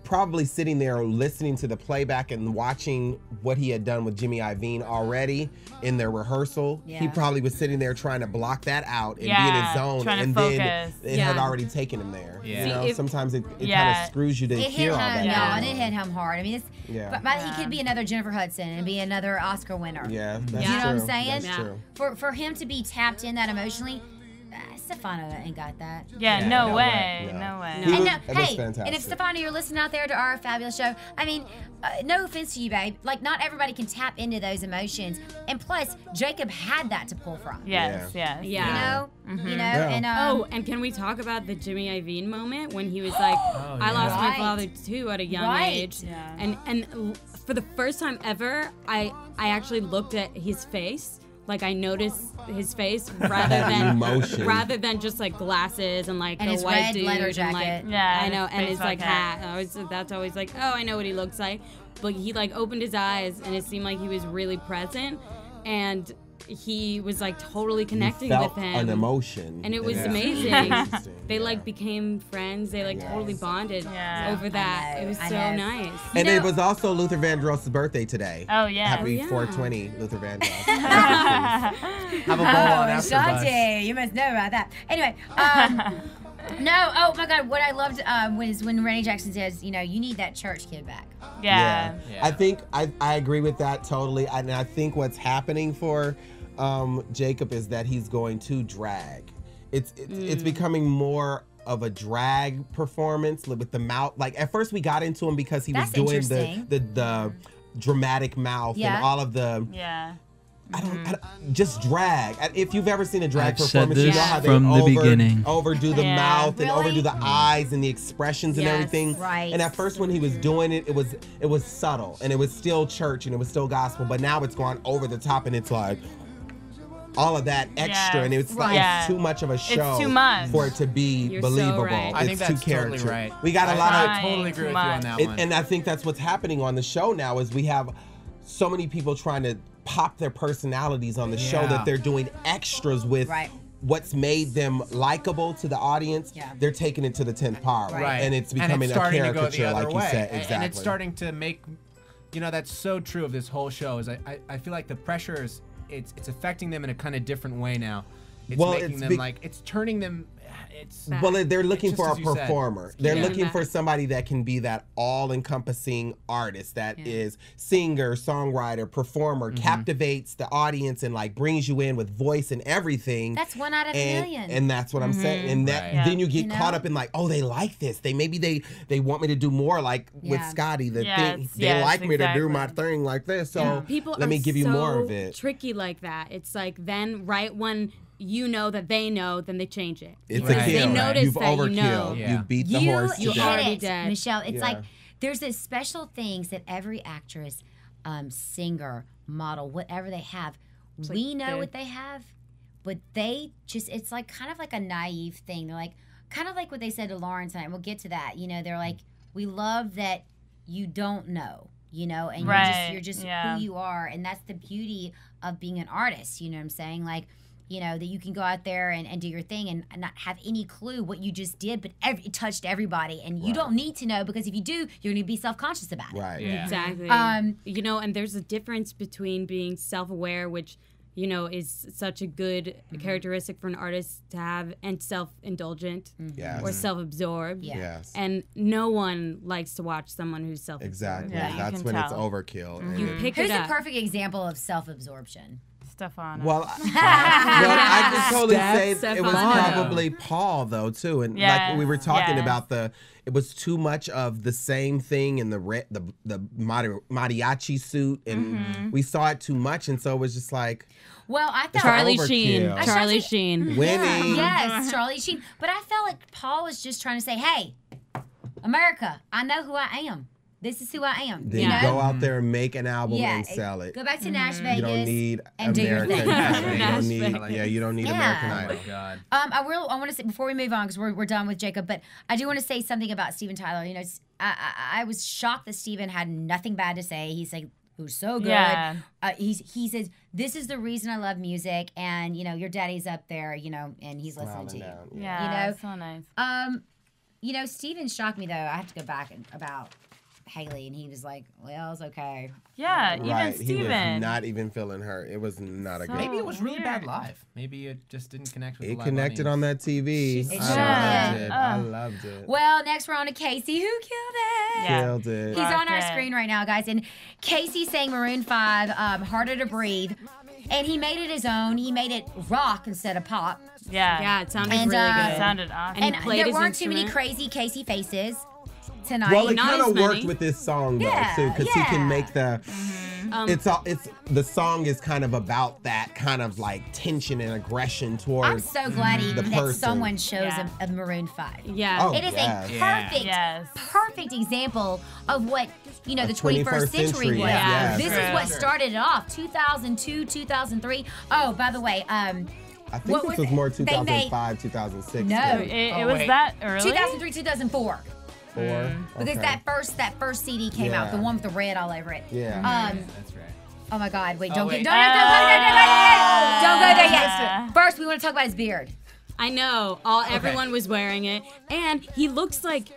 probably sitting there listening to the playback and watching what he had done with Jimmy Iovine already in their rehearsal, he Yeah. probably was sitting there trying to block that out and be in Yeah, his zone, trying to and focus. then it had already taken him there. Yeah. You know, See, sometimes it kind Yeah. of screws you to It hear hit all him, that. y'all, Yeah. and it hit him hard. I mean, it's, Yeah. but he could be another Jennifer Hudson and be another Oscar winner. Yeah, that's You know what I'm true. saying? That's Yeah. true. For him to be tapped in that emotionally, Stefano ain't got that. Yeah, Yeah, no no way. way. No way. He And was- now, it was hey, and fantastic. if Stefano, you're listening out there to our fabulous show, I mean, no offense to you, babe. Like, not everybody can tap into those emotions, and plus, Jacob had that to pull from. Yes, yes. Yeah. You know, Yeah. and Oh, and can we talk about the Jimmy Iovine moment when he was like, "I lost my Right. father too at a young Right. age," Yeah. and for the first time ever, I actually looked at his face. Like, I noticed his face Emotion. rather than just like glasses and like And a his white red dude leather and like jacket. Yeah, I and know, his and his baseball like cap. hat. That's always like, oh, I know what he looks like. But he like opened his eyes and it seemed like he was really present, and he was like totally connecting felt with him. an emotion, And it was Yeah. amazing. Interesting. They like became friends. They like totally bonded Yeah. over that. I know, It was I so know. nice. And know- it was also Luther Vandross' birthday today. Oh, yeah. Happy Oh, yeah. 420, Luther Vandross. Have a bowl on AfterBuzz. Ashanti, you must know about that. Anyway, no, oh my God, what I loved was when Randy Jackson says, you know, you need that church kid back. Yeah. Yeah. I think I agree with that totally. And I think what's happening for Jacob is that he's going to drag. It's becoming more of a drag performance with the mouth. Like at first we got into him because he was That's doing interesting. the dramatic mouth Yeah. and all of the Yeah. I don't just drag. If you've ever seen a drag I've said performance, you this know how they from the beginning. overdo the Yeah. mouth and Really? overdo the eyes and the expressions and Yes. everything. Right. And at first when he was doing it, it was subtle and it was still church and it was still gospel. But now it's gone over the top and it's like all of that extra, Yes. and it's like Right. it's too much of a show too much. for it to be You're so believable. right. I think It's that's too totally character. right. We got a lot of I totally agree with you on that one. and I think that's what's happening on the show now is we have so many people trying to pop their personalities on the show Yeah. that they're doing extras with Right. what's made them likable to the audience, they're taking it to the 10th power, and it's becoming a caricature, like you said. Exactly. And it's starting to make, that's so true of this whole show. Is I feel like the pressure is it's affecting them in a kind of different way now. It's making them it's turning them. They're looking for a performer. They're looking for somebody that can be that all-encompassing artist that is singer, songwriter, performer, captivates the audience and like brings you in with voice and everything. That's 1 out of a million. And that's what I'm saying. And that then you get caught up in like, oh, they like this. They want me to do more like with Scotty. They like me to do my thing like this. So let me give you more of it. Tricky like that. It's like then right when you know that they know, then they change it. It's a kill. They notice You've that overkill. You beat the horse to death. death. Already dead. Michelle, it's like there's this special things that every actress, singer, model, whatever they have, we know what they have, but they just, it's like kind of like a naive thing. They're like, kind of like what they said to Lawrence, and we'll get to that. They're like, we love that you don't know. And you're just who you are, and that's the beauty of being an artist. You know what I'm saying? Like, that you can go out there and do your thing and not have any clue what you just did, but it touched everybody. And you don't need to know, because if you do, you're going to be self-conscious about it. Right. Yeah. Exactly. And there's a difference between being self-aware, which, is such a good characteristic for an artist to have, and self-indulgent or self-absorbed. Yes. And no one likes to watch someone who's self-absorbed. Exactly. That's when it's overkill. You pick it up. Who's a perfect example of self-absorption? Stefano. Well, I can totally say it was probably Paul though too, and like we were talking about it was too much of the same thing in the mariachi suit, and we saw it too much, and so it was just like. Well, I felt Charlie Sheen winning. Yes, Charlie Sheen. But I felt like Paul was just trying to say, "Hey, America, I know who I am. This is who I am." Then go out there and make an album and sell it. Go back to Nash Vegas. You don't need and do your thing. You don't need American Idol. Oh God. I want to say before we move on, because we're done with Jacob, but I do want to say something about Steven Tyler. I was shocked that Steven had nothing bad to say. He's like, who's so good. Yeah. He says, this is the reason I love music, and your daddy's up there, and he's listening to you. Yeah, so nice. Steven shocked me though. I have to go back about Haley, and he was like, well, it's okay. Yeah, even Steven. He was not even feeling her. It was not a good. Maybe it was really bad live. Maybe it just didn't connect with the live connected audience. on that TV. I loved it. Well, next we're on to Casey, who killed it. Killed it. He's on our screen right now, guys. And Casey sang Maroon 5, Harder to Breathe. And he made it his own. He made it rock instead of pop. Yeah, it sounded really good. It sounded awesome. And there weren't too many crazy Casey faces tonight. Well, it kind of worked with this song though too, because he can make the. The song is kind of about that kind of like tension and aggression towards. I'm so glad that someone chose a Maroon 5. Yeah, it is a perfect example of what the 21st century was. Yes. This is what started it off. 2002, 2003. Oh, by the way, I think this was more 2005, 2006. No, it was that early. 2003, 2004. Because Okay. that first CD came out, the one with the red all over it. Yeah. That's right. Oh my God! Wait, don't go there yet. First, we want to talk about his beard. I know. Everyone was wearing it, and he looks like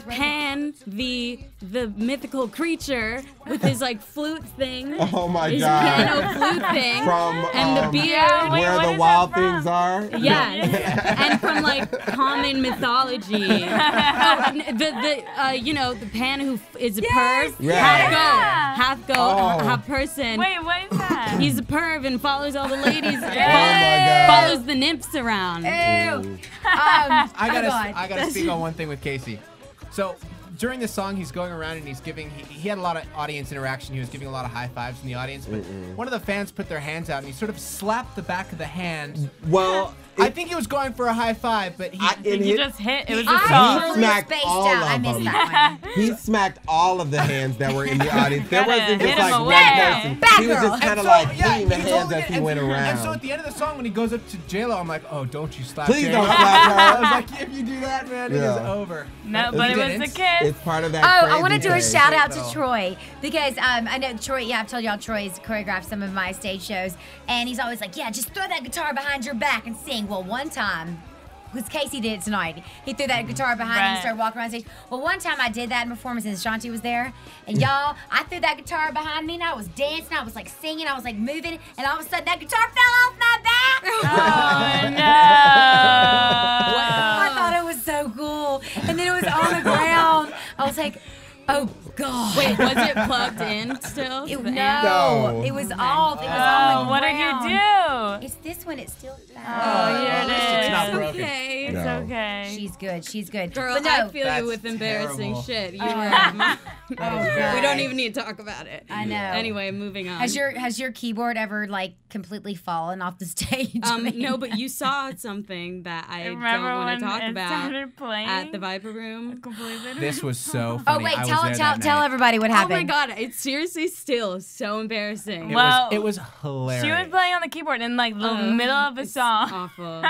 Pan, the mythical creature with his like flute thing. Oh my his God! Piano flute thing. And the beard. Where the wild things are. Yes, and from like common mythology. The Pan who is a perv. Yeah. Half goat, half person. Wait, what is that? He's a perv and follows all the ladies. God. Follows the nymphs around. Ew. I gotta speak on one thing with Casey. So during the song, he's going around and he's giving. He had a lot of audience interaction. He was giving a lot of high fives in the audience. But one of the fans put their hands out and he sort of slapped the back of the hand. Well, I think he was going for a high five, but he just hit. It was a He song. smacked all I of missed them. that one. He smacked all of the hands that were in the audience. There wasn't hit just him like away. one person. He was just kind of like hitting the he hands totally as he did. went And so around. at the end of the song, when he goes up to J-Lo, I'm like, oh, don't you slap Please J-Lo. don't slap her. I was like, if you do that, man, it is Yeah. over. No, He but it was didn't. the kiss. It's part of that. Oh, I crazy want to do a thing. shout out to Little. Troy because I know Troy. Yeah, I've told y'all Troy's choreographed some of my stage shows, and he's always like, "Yeah, just throw that guitar behind your back and sing." Well, one time, because Casey did it tonight, he threw that guitar behind him and started walking around stage. Well, one time I did that in performance, and Ashanti was there, and y'all, I threw that guitar behind me, and I was dancing, I was like singing, I was like moving, and all of a sudden that guitar fell off my back. Oh no! I thought it was so cool, and then it was on the ground. I was like, oh God. Wait, was it plugged in still? No, it was off. It was on the What did ground. you do? It's this one. It's still. Oh, here it is. It's not broken. Okay. It's No. okay. She's good. She's good. Girl, but no, I feel That's you with embarrassing terrible. shit. You were at my... God. We don't even need to talk about it. I know. Anyway, moving on. Has your keyboard ever like completely fallen off the stage? No, but you saw something that I don't Remember want when to talk it about started playing at the Viper Room. Completely. This was so Oh funny. wait, I was tell there that tell night. everybody what Oh happened. my god, it's seriously still so embarrassing. It was hilarious. She was playing on the keyboard in like the middle of a It's song. awful.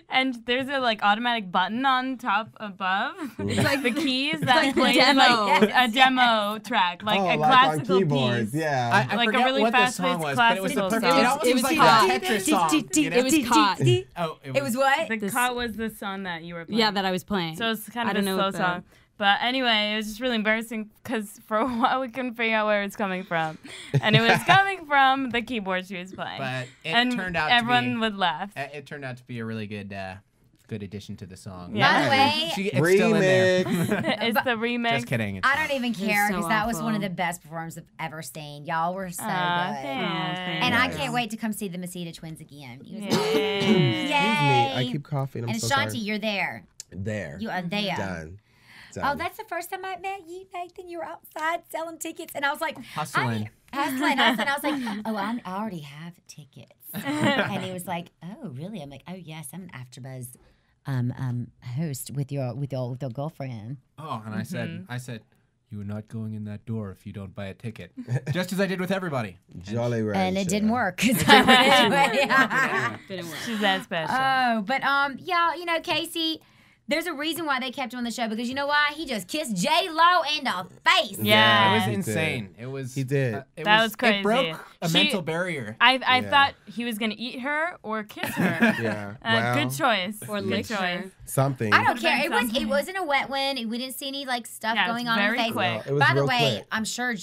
And there's a like automatic button on top above. It's like the keys that like plays demo. like a demo track, like Oh, a like on classical keyboards, piece. yeah. I Like a forget really what the fast-paced song was, but it was the classical perfect. song. It almost It was was like hot. a Tetris song. You know? It was caught. Oh, It was what? The cut was the song that you were playing. Yeah, that I was playing. So it's kind I of don't a know slow what the- song. But anyway, it was just really embarrassing because for a while we couldn't figure out where it's coming from. And it was coming from the keyboard she was playing. But it and turned out everyone to be, would laugh. It turned out to be a really good addition to the song. Yeah. By the way, It's still in there. It's the remix. Just kidding. I don't even care so because that was one of awful. the best performances I've ever seen. Y'all were so good. Thanks. And I can't wait to come see the Macedo twins again. You was Yay. Excuse me. I keep coughing. I'm and so Ashanti, sorry. you're there. There. You are there. Done. Oh, that's the first time I met you, Nathan. You were outside selling tickets, and I was like, Hustling. hustling. I was like, oh, I already have tickets. And he was like, oh, really? I'm like, oh yes, I'm an AfterBuzz host with your girlfriend. Oh, and I said, you are not going in that door if you don't buy a ticket. Just as I did with everybody. Jolly Rancher. And it didn't work. 'Cause I went anyway. Didn't work. She's that special. Oh, but yeah, you know, Casey, there's a reason why they kept him on the show because you know why? He just kissed J-Lo in the face. Yeah. It was he insane. did. It was. He did. That was crazy. It broke a She- mental barrier. I Yeah. thought he was gonna eat her or kiss her. Yeah. Well, Good choice. Or Good lick choice. her. something. I don't care. It something. wasn't a wet one. We didn't see any like stuff Yeah, it was going on in her very face. quick. No, it was By the real way, quick. I'm sure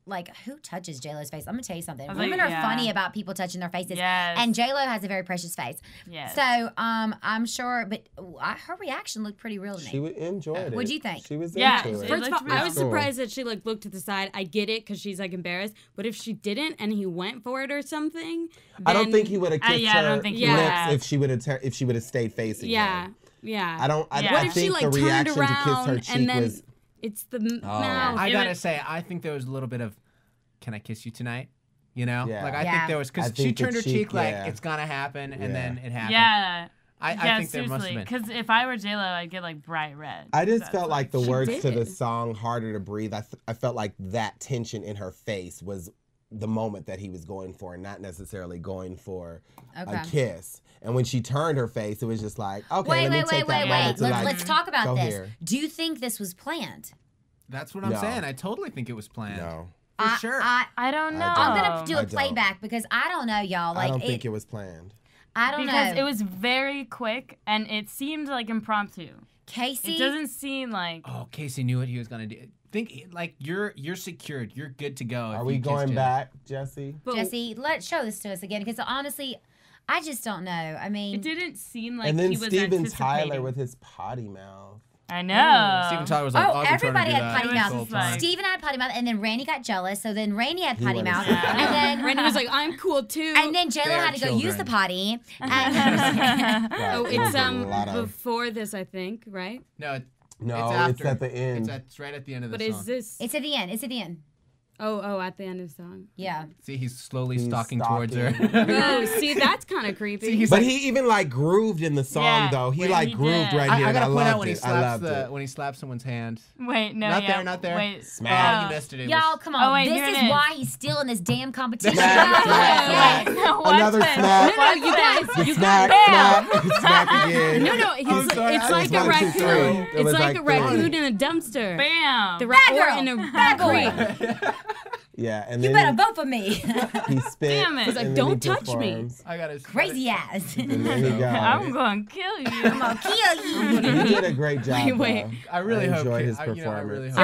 like who touches J-Lo's face? I'm gonna tell you something. I was Women like, are yeah. funny about people touching their faces. Yes. And J-Lo has a very precious face. Yes. So I'm sure, but her reaction looked pretty real to me. She enjoyed it. What'd you think? She was Yeah, into it. it First of looked all, real. I was Cool. surprised that she like looked to the side. I get it because she's like embarrassed, but if she didn't and he went for it or something, I don't then- think he would have kissed yeah, I don't her think he lips would. if she would have stayed facing Yeah, him. yeah. I don't. I, Yeah. I What if she think like the turned reaction to kiss her around cheek and then was. it's the mouth? I It gotta was- say, I think there was a little bit of, can I kiss you tonight? You know, Yeah. like I Yeah. think there was I because she think the turned her cheek, cheek like yeah. it's gonna happen, and Yeah. then it happened. Yeah. I think there must have been. Because if I were J-Lo, I'd get like bright red. I just That's felt like the She words to the did. song "Harder to Breathe." I felt like that tension in her face was the moment that he was going for, and not necessarily going for Okay. a kiss. And when she turned her face, it was just like, okay, let me take that moment to like, Let's talk about go this. here. Do you think this was planned? That's what I'm No. saying. I totally think it was planned. No, For sure. I don't know. I'm gonna do I a don't. playback because I don't know, y'all. Like I don't think it was planned. I don't because know. it was very quick and it seemed like impromptu. Casey. It doesn't seem like. Oh, Casey knew what he was gonna do. Think like you're secured. You're good to go. Are if we you kissed going J-Lo. back, Jesse? Jesse, let's show this to us again because honestly, I just don't know. I mean, It didn't seem like And then he was Steven Tyler anticipating. with his potty mouth. I know. Steven Tyler was like, oh, I've been trying to everybody do had that potty It was mouth. just like- Steven had potty mouth, and then Randy got jealous, so then Randy had potty wanted mouth, to- and then Randy was like, "I'm cool too." and then J-Lo They are had to go use the children. potty. And Right, Oh, it was it's a lot of- before this, I think, right? No, No, it's after. it's at the end. It's right at the end of the But song. is this? it's at the end. It's at the end. Oh, at the end of the song. Yeah. See, he's slowly stalking towards her. Oh, see, that's kind of creepy. But he even like grooved in the song though. He like grooved right here. I gotta and point I out loved it. when he slaps someone's hand. Wait, no, not there. Wait, smack. Oh, you missed it. Y'all, come on. Oh, wait, this is why he's still in this damn competition. Smack. Another smack. No, you guys. Smack again. No, it's like a raccoon. It's like a raccoon in a dumpster. Bam. The Bad girl. in a Bad boy. Yeah, and You then better vote for me. he spit. Damn it. He's like, don't touch me. I got his Crazy ass. And then he got I'm going to kill you. I'm going to kill you. He did a great job. Wait. I really hope enjoyed his I performance. really hope.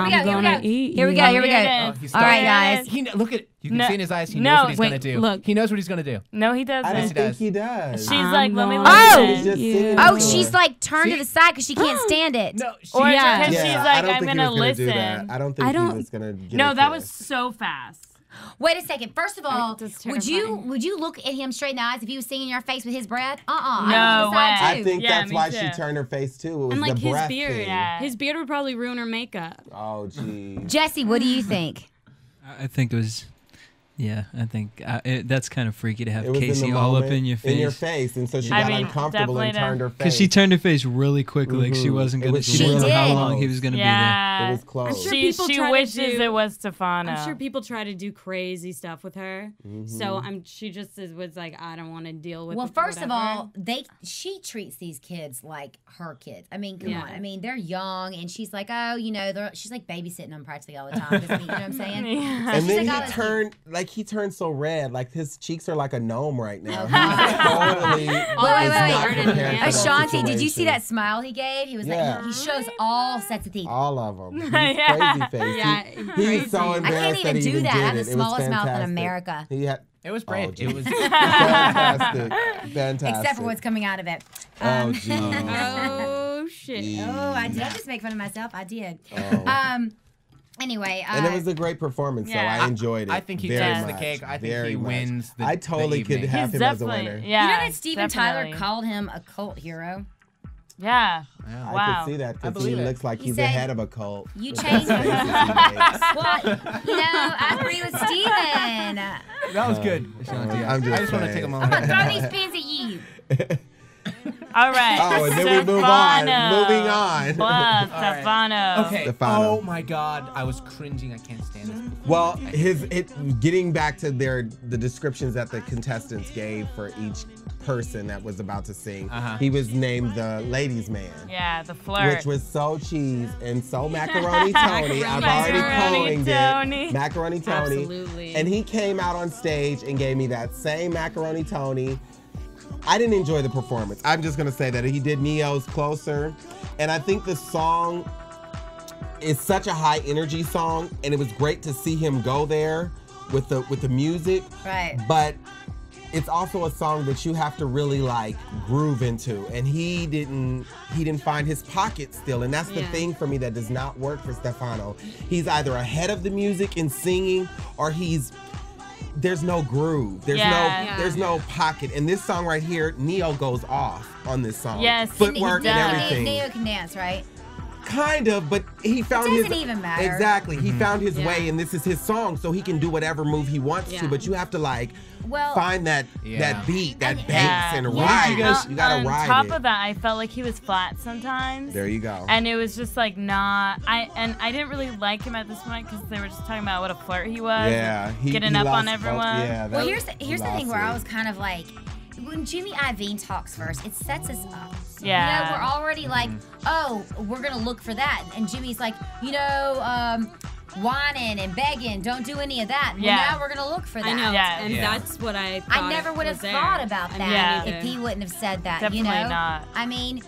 Here we go. Here we go. Oh, he's All right, guys. Look at you can No. see in his eyes. He No, knows what he's wait, gonna do. look. He knows what he's gonna do. No, he doesn't. I don't Yes, he think does. he does. She's like, let me Oh! He's just listen. singing Oh, to she's her. like turned to the side because she can't stand it. No, Or Yeah. because Yeah, she's I like, don't I'm think going to he was gonna do that. listen. I don't think he was gonna get No, a that kiss. was so fast. Wait a second. First of all, That's would you look at him straight in the eyes if he was singing in your face with his breath? No I would decide way. too. I think Yeah, that's me why too. she turned her face too. It was And like the his breath beard. thing. Yeah. His beard would probably ruin her makeup. Oh, gee. Jesse, what do you think? I think it was. Yeah, I think that's kind of freaky to have It was in the Casey all up moment, in your face. and so she I got mean, uncomfortable and definitely turned her face. Because she turned her face really quickly, like she wasn't It gonna. was She didn't know really how close. long he was gonna Yeah. It was close. I'm sure She people try to wishes do- it was Stefano. I'm sure people try to do crazy stuff with her. Mm-hmm. So she just was like, I don't want to deal with. Well, it, first of whatever. all, she treats these kids like her kids. I mean, come Yeah. on. I mean, they're young, and she's like, oh, she's like babysitting them practically all the time. 'Cause, I mean, you know what I'm saying? Yeah. So And she's then like, oh, he that's turned so red, like his cheeks are like a gnome right now. Oh. He's totally Wait. is not Wait. prepared for that Ashanti, did you see situation. that smile he gave? He was Yeah. like, he shows all sets of teeth. All of them. He's Yeah. crazy face. Yeah, He was so I embarrassed can't even that he do that. I have the did it. It was smallest mouth in fantastic. America. He had. It was brave. Oh, It was fantastic. Fantastic. Except for what's coming out of it. Oh, gee. Oh shit! Oh, I did just make fun of myself. I did. Oh. Anyway. And it was a great performance, Yeah. so I enjoyed it. I think he very takes the much, cake. I think very he much. wins the I totally could evening. have He's him as a definitely, winner. yeah. You know that Steven Tyler definitely. called him a cult hero? Yeah. I Wow. could see that I because he believe it. looks like He he's the said, head of a cult. You with changed those faces he makes. Well, I agree with Steven. That was good, Ashanti. I'm just I just want to saying. take a I'm moment. going to throw these pins at you. All right. Oh, and then we move on. Stefano. Moving on. Well, Stefano. Okay. Stefano. Oh my God, I was cringing. I can't stand this. Well, getting back to the descriptions that the contestants gave for each person that was about to sing, he was named the ladies' man. Yeah, the flirt. Which was so cheese and so macaroni Tony. I've already Macaroni coined Tony. it. Macaroni Tony. Absolutely. And he came out on stage and gave me that same macaroni Tony. I didn't enjoy the performance. I'm just gonna say that he did Neo's Closer. And I think the song is such a high energy song, and it was great to see him go there with the music. Right. But it's also a song that you have to really like groove into, and he didn't find his pocket still, and that's the thing for me that does not work for Stefano. He's either ahead of the music in singing, or there's no groove. There's no pocket. And this song right here, Neo goes off on this song. Yes, footwork he and does. everything. Neo can dance, right? Kind of, but he found It his doesn't even matter. Exactly. He found his way, and this is his song, so he can do whatever move he wants to. But you have to find that beat, that bass, and ride it. You gotta ride it. On top it. of that, I felt like he was flat sometimes. There you go. And it was just like not. I didn't really like him at this point because they were just talking about what a flirt he was. Yeah, getting up on everyone. Well, here's the thing where I was kind of like, when Jimmy Iovine talks first, it sets us up. Yeah. You know, we're already like, oh, we're gonna look for that, and Jimmy's like, whining and begging, don't do any of that. Well, now we're gonna look for that. I know, and that's what I thought. I never would have was thought there. about I that mean, if he wouldn't have said that. Definitely you know? not. I mean,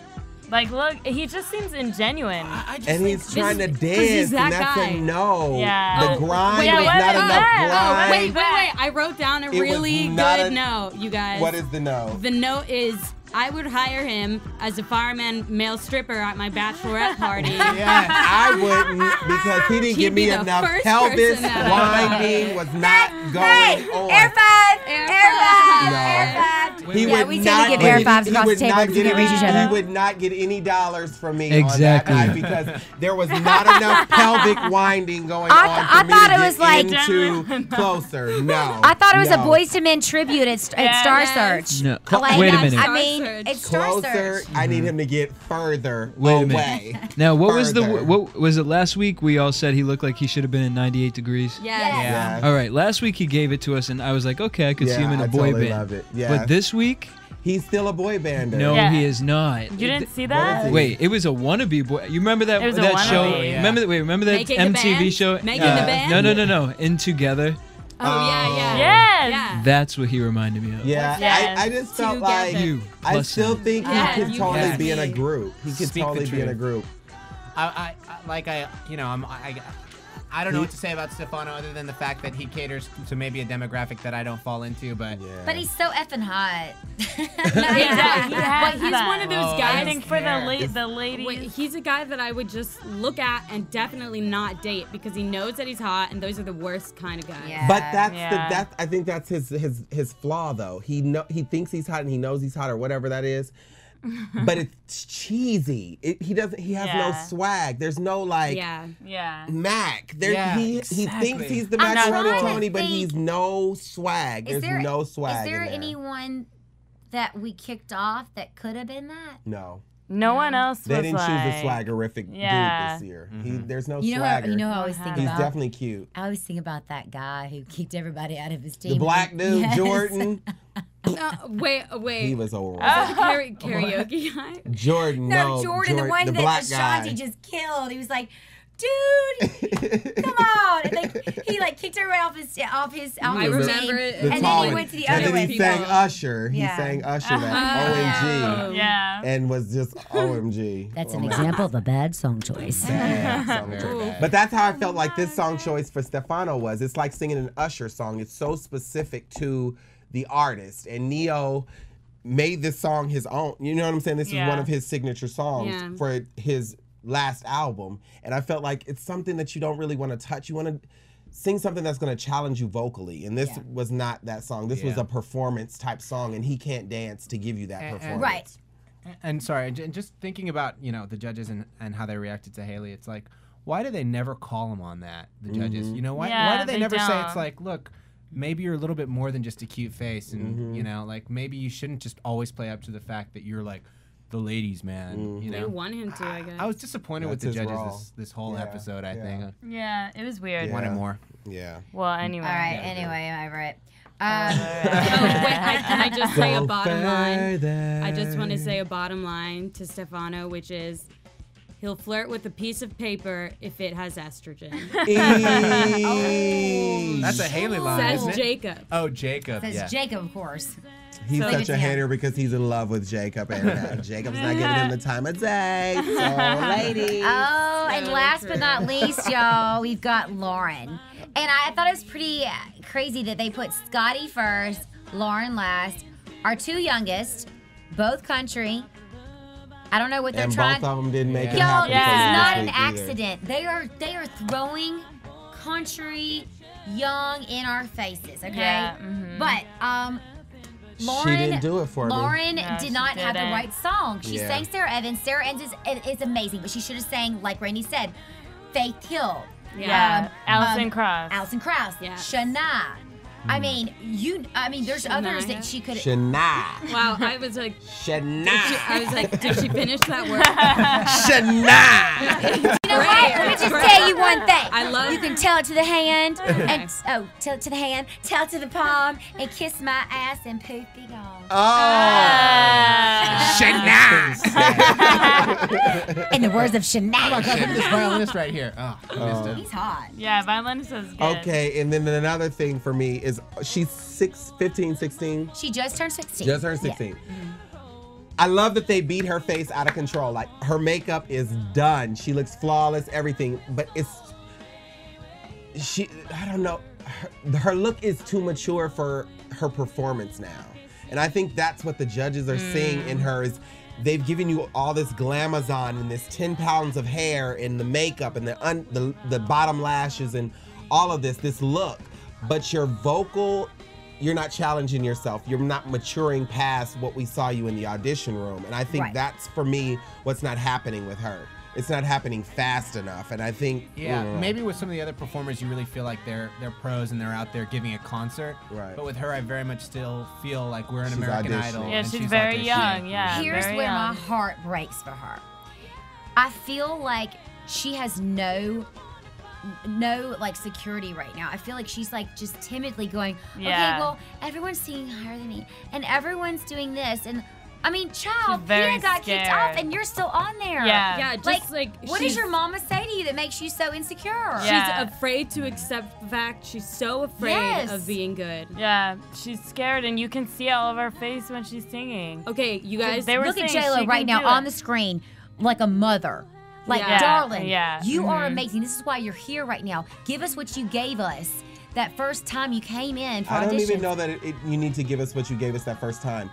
like, look, he just seems ingenuine. And he's trying to dance, and that's a no. Yeah. The grind was not enough grind. Wait. I wrote down a It was really not good a- note, you guys. What is the no? The note is, I would hire him as a fireman male stripper at my bachorette party. I wouldn't, because he didn't He'd give be me the enough first pelvis. person that I Winding was not going on. Air five, Air air five, No. air five. He would we not tend to get verified across the table not because we get can reach each other. He would not get any dollars from me Exactly. on that guy because there was not enough pelvic winding going on I for me thought to it was like into closer. No. I thought it was a no. Boyz II Men tribute at Star Search. No. Like, Wait a minute. I mean, it's Star Closer, Search. I need him to get further Wait a away. minute. Now, what was Further. what was it last week? We all said he looked like he should have been in 98 Degrees. Yeah. All right, last week he gave it to us, and I was like, okay, I could see him in a I boy totally band. love it. Yeah. But this week, he's still a boy bander. no, Yeah. he is not. You didn't see that? Wait, it was a wannabe boy. You remember that It was a that show? wannabe. Yeah. Remember that Making the MTV Band? show? Making the Band? No. In Together. Oh, yeah. Yes. Yeah. That's what he reminded me of. Yeah, Yes. I just felt Together. like You I plus still him. think Yeah, he could you totally plus be in a me. group. He could Speak the totally be in a truth. group. I don't know what to say about Stefano other than the fact that he caters to maybe a demographic that I don't fall into, but But he's so effing hot. Exactly. He has But he's that. one of those guys. I think for the ladies. Wait, he's a guy that I would just look at and definitely not date because he knows that he's hot, and those are the worst kind of guys. Yeah. But that's Yeah. I think that's his flaw though. He thinks he's hot and he knows he's hot or whatever that is. But it's cheesy. He has no Yeah. swag. There's no like Yeah. Mac. There Yeah, he exactly. thinks he's the I'm macaroni trying to Tony, but think. he's no swag. There's no swag. Is there in there. anyone that we kicked off that could have been that? No. No one else was They didn't like, choose a swaggerific Yeah. dude this year. There's no You know, swagger. you know, I always think He's about. definitely cute. I always think about that guy who kicked everybody out of his team. The black dude, Yes. Jordan. Wait. He was horrible. Karaoke guy? Jordan, No, no. Jordan, the one that black Ashanti guy. just killed. He was like, dude, come on. And like, he like kicked everyone off his I team. remember it. And then he went to the and other then one. he sang Usher. Yeah. He sang Usher that OMG. Yeah. And was just OMG. That's Oh an my example of a bad song choice. bad song choice. But that's how I felt like this song choice for Stefano was. It's like singing an Usher song. It's so specific to the artist. And Neo made this song his own. You know what I'm saying? This is one of his signature songs for his last album. And I felt like it's something that you don't really want to touch. You want to sing something that's going to challenge you vocally. And this was not that song. This was a performance type song. And he can't dance to give you that performance. Right. And sorry, and just thinking about, the judges and how they reacted to Haley, it's like, why do they never call him on that, the judges? You know, why do they never say it's like, look, maybe you're a little bit more than just a cute face, and like maybe you shouldn't just always play up to the fact that you're like the ladies' man. They want him to, I guess. I was disappointed with the judges this whole episode. I think. Yeah, it was weird. Wanted more. Yeah. Well, anyway. All right. Anyway, am I right? Can I just say a Go bottom line? further. I just want to say a bottom line to Stefano, which is he'll flirt with a piece of paper if it has estrogen. That's a Haley line. Says isn't it? Jacob. Oh, Jacob. Says yeah. Jacob, of course. He's So such a yeah. hater because he's in love with Jacob, and Jacob's not giving him the time of day. So, ladies. Oh, and last but not least, y'all, we've got Lauren. And I thought it was pretty crazy that they put Scotty first, Lauren last. Our two youngest, both country. I don't know what they're And trying. both of them didn't make it Y'all, happen. this is Yeah. not this an week either. accident. They are throwing country young in our faces, okay? Yeah, But Lauren, She didn't do it for me. Lauren No, did she not have the didn't. right song. She Yeah. sang Sarah Evans. Sarah Evans is amazing, but she should have sang, like Randy said, Faith Hill. Yeah. Alison Krauss. Alison Krauss. Yeah. Shania. I mean, there's others that she could. Shania. Wow, I was like, Shania. I was like, did she finish that word? Shania. You know what? Let me just tell you one thing. I love. You can tell it to the hand, and tell it to the hand, tell it to the palm, and kiss my ass and poop be gone. Shania. In the words of Shania. Oh my God, look at this violinist right here. Oh, I missed it. He's hot. Yeah, violinist is good. Okay, and then another thing for me is she's 15, 16. She just turned 16. Just turned 16. I love that they beat her face out of control. Like, her makeup is done. She looks flawless, everything. But I don't know. Her look is too mature for her performance now. And I think that's what the judges are seeing in her is they've given you all this glamazon and this 10 pounds of hair and the makeup and the bottom lashes and all of this look. But your vocal you're not challenging yourself. You're not maturing past what we saw you in the audition room. And I think that's, for me, what's not happening with her. It's not happening fast enough. And I think... maybe with some of the other performers, you really feel like they're pros and they're out there giving a concert. Right. But with her, I very much still feel like we're an American Idol. Yeah, and she's very young. Yeah, Here's very where young. my heart breaks for her. I feel like she has no like security right now. I feel like she's like just timidly going, okay, well, everyone's singing higher than me and everyone's doing this, and I mean, child, Peter got kicked off and you're still on there. Yeah, just like what does your mama say to you that makes you so insecure? She's afraid to accept the fact. She's so afraid of being good. Yeah, she's scared, and you can see all of her face when she's singing. Okay, you guys, they were look at saying J-Lo she right can now do on it. the screen, like a mother. Like, darling, you are amazing. This is why you're here right now. Give us what you gave us that first time you came in for I don't auditions. even know that you need to give us what you gave us that first time.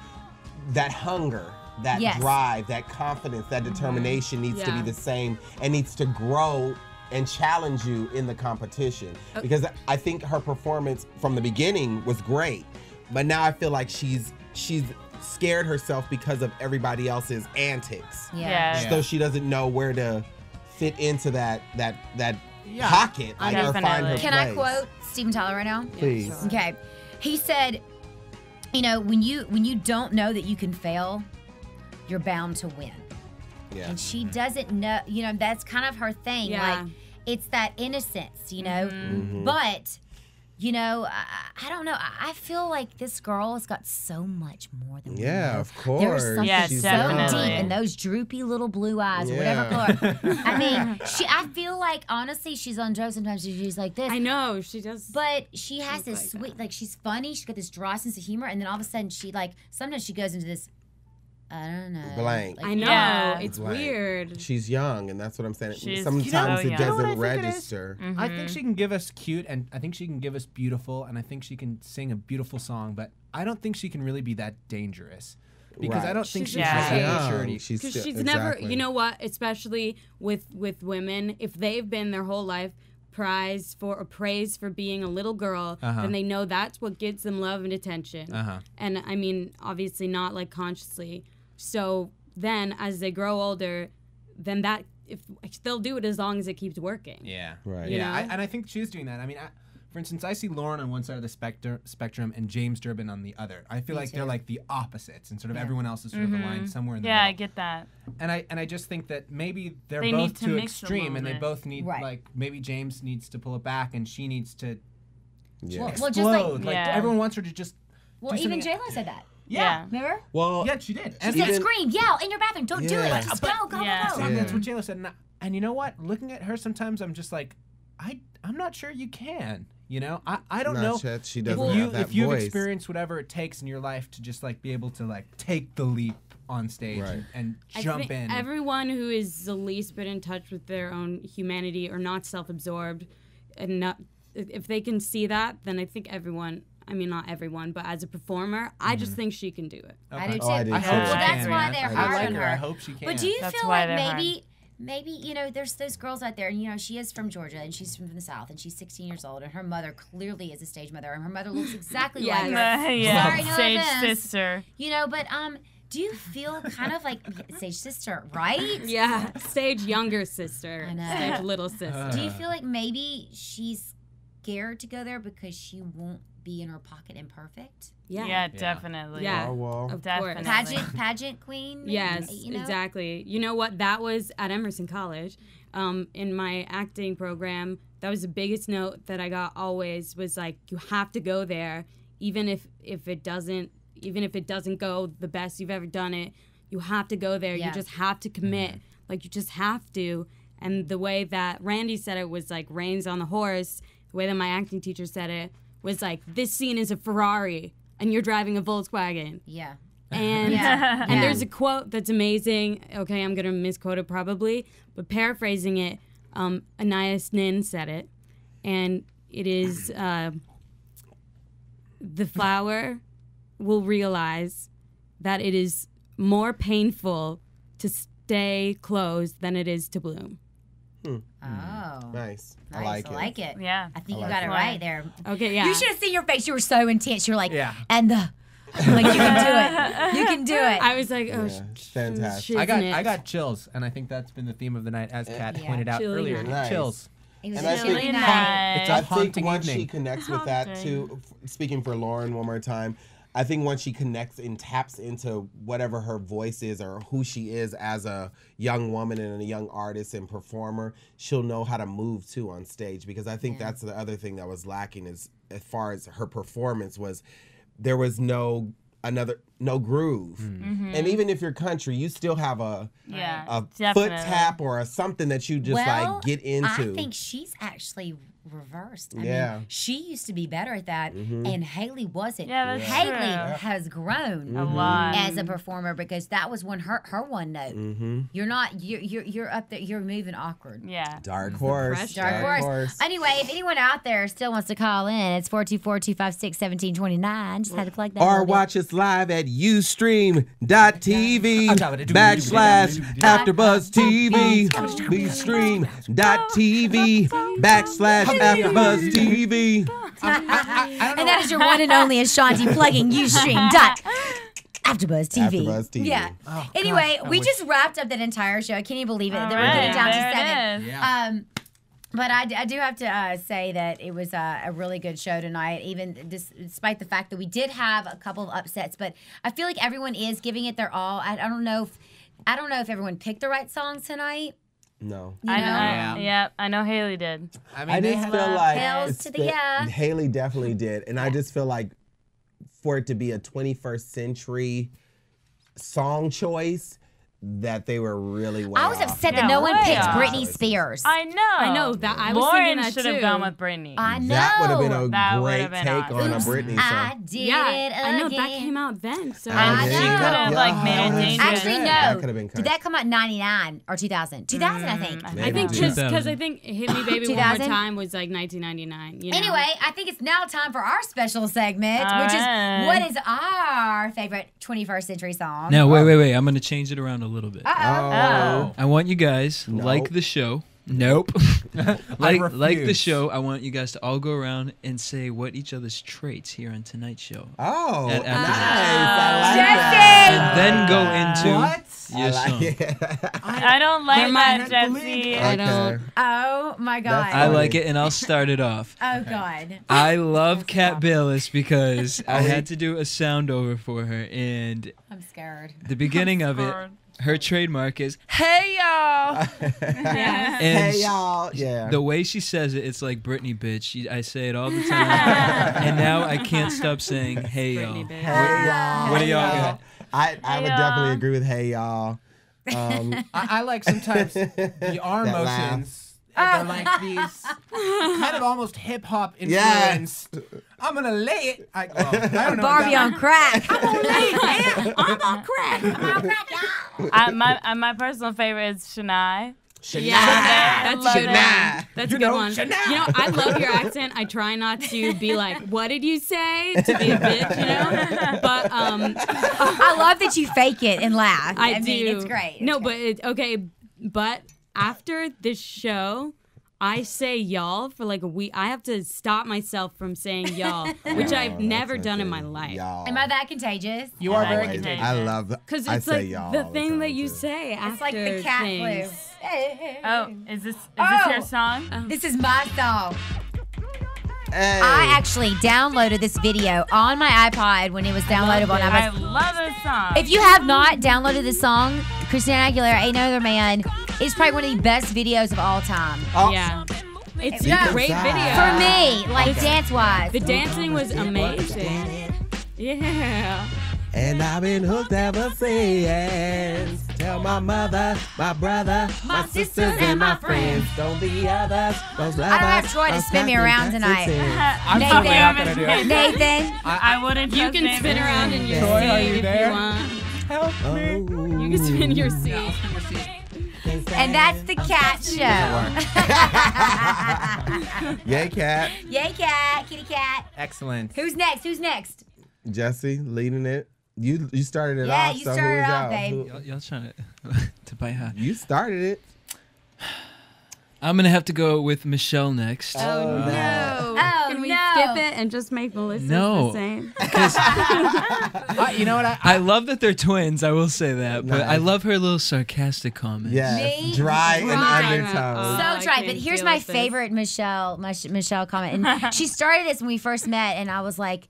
That hunger, that drive, that confidence, that determination needs to be the same and needs to grow and challenge you in the competition. Because I think her performance from the beginning was great, but now I feel like she's scared herself because of everybody else's antics. So she doesn't know where to fit into that pocket, like, or find her Can I quote Steven Tyler right now? Please. Okay. He said, you know, when you don't know that you can fail, you're bound to win. Yeah. And she doesn't know, you know, that's kind of her thing. Yeah. Like, it's that innocence, you know? But, you know, I don't know. I feel like this girl has got so much more than we know. of course. There's something She's so definitely. deep in those droopy little blue eyes, or whatever color. I mean, I feel like, honestly, she's on drugs sometimes. She's like this. I know, she does. But she has this sweet, like, she's funny. She's got this dry sense of humor. And then all of a sudden, sometimes she goes into this, I don't know. Blank. I know, it's Blank. weird. She's young, and that's what I'm saying. She's Sometimes so it young. doesn't I think it is? register. I think she can give us cute, and I think she can give us beautiful, and I think she can sing a beautiful song, but I don't think she can really be that dangerous. Because I don't think she has that maturity. Because she's never, you know what, especially with women, if they've been their whole life praised for being a little girl, then they know that's what gives them love and attention. And I mean, obviously not like consciously. So then as they grow older, then that, if they'll do it as long as it keeps working. Yeah. Right. Yeah, and I think she's doing that. I mean, for instance, I see Lauren on one side of the spectrum and James Durbin on the other. I feel like they're like the opposites, and sort of everyone else is sort of aligned somewhere in the middle. I get that. And I just think that maybe they're They both need to too mix a extreme, little and they bit. both need like maybe James needs to pull it back, and she needs to explode. Well, just like everyone wants her to just. Well, do even something- J-Lo said that. Yeah. Remember? Well, yeah, she did. She said, "Scream, yell in your bathroom. Don't do it. Just go, go, go." And that's what J-Lo said. And you know what? Looking at her, sometimes I'm just like, I'm not sure you can. You know, I don't know That she doesn't have that if you've voice. experienced whatever it takes in your life to just like be able to like take the leap on stage and jump in. Everyone who is the least bit in touch with their own humanity or not self-absorbed, and not, if they can see that, then I think everyone. I mean, not everyone, but as a performer, I just think she can do it. I do too. I do I too. hope Well, she that's can. why they're I hard like on her. her. I hope she can. But do you That's feel why like they're maybe, you know, there's those girls out there, and, you know, she is from Georgia, and she's from the South, and she's 16 years old, and her mother clearly is a stage mother, and her mother looks exactly like her. Sorry, no Sage offense. sister. You know, but do you feel kind of like stage sister, right? Yeah, stage younger sister. I know. Stage little sister. Do you feel like maybe she's scared to go there because she won't be in her pocket and perfect? Yeah, definitely. Yeah, of definitely. Pageant queen? Maybe, Yes, you know? exactly. You know what? That was at Emerson College. In my acting program, that was the biggest note that I got always was like, you have to go there, even if it doesn't go the best you've ever done it. You have to go there. Yeah. You just have to commit. Like, you just have to. And the way that Randy said it was like reins on the horse. The way that my acting teacher said it was like, this scene is a Ferrari and you're driving a Volkswagen. Yeah. And and there's a quote that's amazing. Okay, I'm gonna misquote it probably, but paraphrasing it, Anais Nin said it, and it is the flower will realize that it is more painful to stay closed than it is to bloom. Oh. Nice. I like it. Yeah. I think I you like got it it. right there. Okay, yeah. You should have seen your face. You were so intense. You were like, Yeah. and the. Like, you can do it. You can do it. I was like, oh, Yeah, fantastic. I got chills, and I think that's been the theme of the night, as Kat pointed out Chilly earlier. night. Chills. It was And a I chilly think- night. It's a I think haunting once evening. she connects with that too, speaking for Lauren one more time, I think once she connects and taps into whatever her voice is or who she is as a young woman and a young artist and performer, she'll know how to move too on stage. Because I think that's the other thing that was lacking is as far as her performance was, there was no groove. And even if you're country, you still have a foot tap or something that you just like get into. I think she's actually reversed. I Yeah. mean, she used to be better at that, and Haley wasn't. Yeah, that's Haley true. has grown A lot. as a performer because that was when her one note. You're not. You're up there. You're moving awkward. Yeah. Dark horse. Dark horse. Anyway, if anyone out there still wants to call in, it's 424-256-1729. Just had to plug that. Or watch us live at ustream.tv /AfterBuzz TV. Ustream.tv /AfterBuzz TV. And that is your one and only Ashanti plugging Ustream. AfterBuzz TV. AfterBuzz TV. Yeah. Anyway, we just wrapped up that entire show. I can't even believe it. We're getting down to 7. Yeah. But I do have to say that it was a really good show tonight, even despite the fact that we did have a couple of upsets. But I feel like everyone is giving it their all. I don't know if everyone picked the right songs tonight. No. I know Haley did. I just feel like Hells to the yeah. Haley definitely did. And I just feel like for it to be a 21st century song choice, that they were really way I was off. upset that no one picked Britney Spears. I know that. I was Lauren thinking that should too. have gone with Britney. I know. That would have been a That great would've been take awesome. on a Britney song. I did it I know that again. came out then. So I She know. could have like made it dangerous. Actually, That no. could have been Did that come out in 99 or 2000? 2000, I think. I think because I think Hit Me Baby One More 2000? Time was like 1999. You know? Anyway, I think it's now time for our special segment, All which right. is what is our favorite 21st century song? Now, wait. I'm going to change it around a little bit. Uh-oh. I want you guys, like the show. Nope. like the refuse. show, I want you guys to all go around and say what each other's traits here on tonight's show. Oh, At nice. AfterBuzz. I like that. And then go into What? your song. I don't like that, Jesse. I don't. Oh my God. I like it, and I'll start it off. Oh God. I love Kat Bailess because I had to do a sound over for her, and I'm scared. the beginning of it, her trademark is "Hey y'all." Yeah. And Hey y'all. Yeah. the way she says it, it's like Britney bitch. I say it all the time, and now I can't stop saying "Hey y'all." Britney bitch. Hey y'all. What do y'all got? I would definitely agree with hey y'all. I like sometimes the arm That laugh. motions. They're like these kind of almost hip hop influenced. I'm gonna lay it. I don't know Barbie on crack. I'm on crack. My personal favorite is Shania. Yeah, that's a good one. Shania. That's a good one. Shania. You know, I love your accent. I try not to be like, "What did you say?" to be a bitch, you know. But I love that you fake it and laugh. I mean, do. it's great. No, but okay. But after this show, I say y'all for like a week. I have to stop myself from saying y'all, which I've never done in my life. Y'all. Am I that contagious? You are very contagious. contagious. I love Because I it's say like y'all the all thing time, that you too. say after It's like the cat things. flu. Oh, is this Oh. your song? This is my song. Hey. I actually downloaded this video on my iPod when it was downloadable. And I love this song. if you have not downloaded this song, Christina Aguilera, Ain't No Other Man, it's probably one of the best videos of all time. Oh. Yeah. It's Yeah. a great video. For me, like dance-wise. The dancing was amazing. Yeah. And I've been hooked ever since. Tell my mother, my brother, my sisters, and my friends. Don't be others. Those lovers. I don't have Troy to spin me around tonight. I'm certainly not gonna do it. Nathan. I wouldn't. You trust can Nathan. spin around in your Troy, are seat you if there? you want. Help me. You can spin your seat. And that's the Cat Show. Yay, Kat. Yay, Cat. Kitty Cat. Excellent. Who's next? Who's next? Jesse leading it. You started it Yeah, off. you so started who's off, out? babe. Y'all trying to buy hot. You started it. I'm gonna have to go with Michelle next. Oh no! Can we skip it and just make Melissa the same? You know what? I love that they're twins. I will say that, but I love her little sarcastic comments. Yes, dry and undertone. So dry. But here's my favorite Michelle comment, and she started this when we first met, and I was like,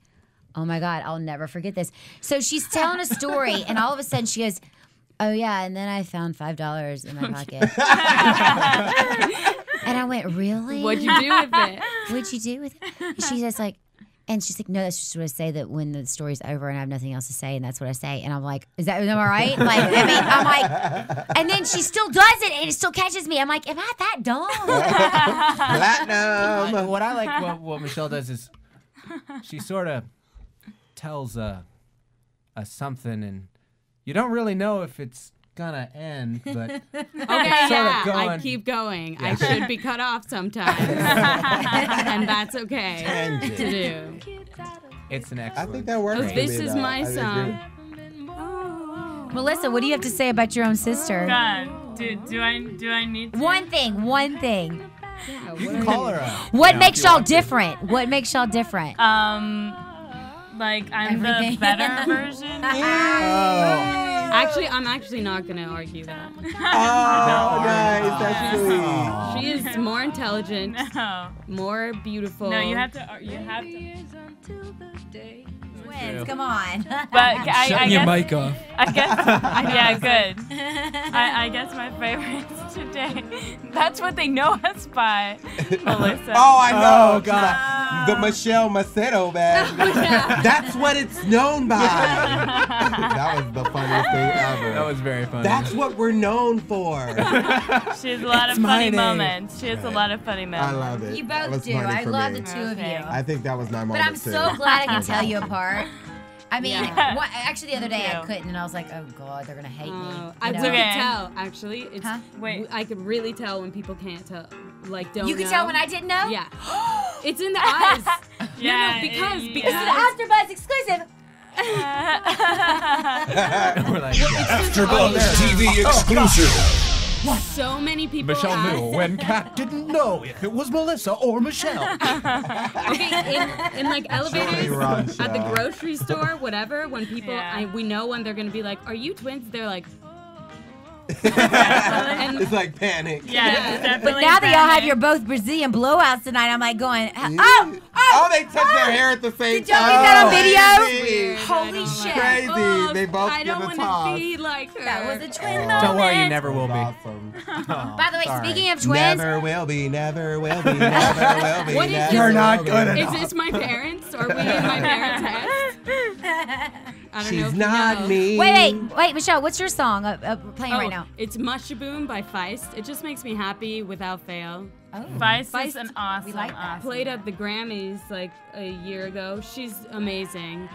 oh my God, I'll never forget this. So she's telling a story, and all of a sudden she goes, oh yeah, and then I found $5 in my pocket. And I went, really? What'd you do with it? What'd you do with it? And she's like, no, that's just what I say, that when the story's over and I have nothing else to say, and that's what I say. And I'm like, am I right? Like, I mean, I'm like, and then she still does it, and it still catches me. I'm like, am I that dumb? Platinum. What I like, what Michelle does is she sort of tells a something, and you don't really know if it's gonna end, but I keep going. I should be cut off sometimes, and that's okay to do. It's an excellent. I think that works. This is my song. Melissa, what do you have to say about your own sister? God, do I need to? One thing. You can call her out. What makes y'all different? What makes y'all different? Like I'm the better version. Actually, I'm actually not gonna argue that. Oh, nice. That's sweet. She is more intelligent, more beautiful. No, you have to. Twins, come on. But I Shutting your mic off. I guess. Yeah, good. I guess my favorites today. That's what they know us by, Melissa. Oh, I know. Oh, God. The Michelle Macedo bag. That's what it's known by. That was the funniest thing ever. That was very funny. That's what we're known for. She has a lot of funny moments. She has a lot lot of funny moments. I love it. You both do. I love the two of you. I think that was my moment. But I'm so glad I can tell you apart. I mean, Yeah. actually, the other day I couldn't, and I was like, "Oh God, they're gonna hate me." I know? could tell. Actually, it's I could really tell when people can't tell, like don't. You could know. tell when I didn't know. Yeah, it's in the eyes. Yeah, no, because This is an AfterBuzz exclusive. We're like, AfterBuzz TV exclusive. So many people. Michelle ask, knew when Kat didn't know if it was Melissa or Michelle. Okay, in like elevators, at the grocery store, whatever. When people, we know when they're gonna be like, "Are you twins?" They're like. And it's like panic. Yeah, definitely. But now that y'all have your both Brazilian blowouts tonight, I'm like going, oh, they touch their hair at the same Did y'all time. get that on video? Crazy. Holy shit. Crazy. Oh, They both I give don't a want toss. to be like her. That was a twin Don't worry, you moment. never will be. Awesome. By the way, speaking of twins, Never will be, never will be, never will be. What is never this? You're not good enough. Is this my parents? Are we in my parents' house? I don't know She's if not you know. me. wait, Michelle, what's your song playing right now? It's Mushaboom by Feist. It just makes me happy without fail. Oh, Feist is an awesome. We like that. Played at the Grammys like a year ago. She's amazing.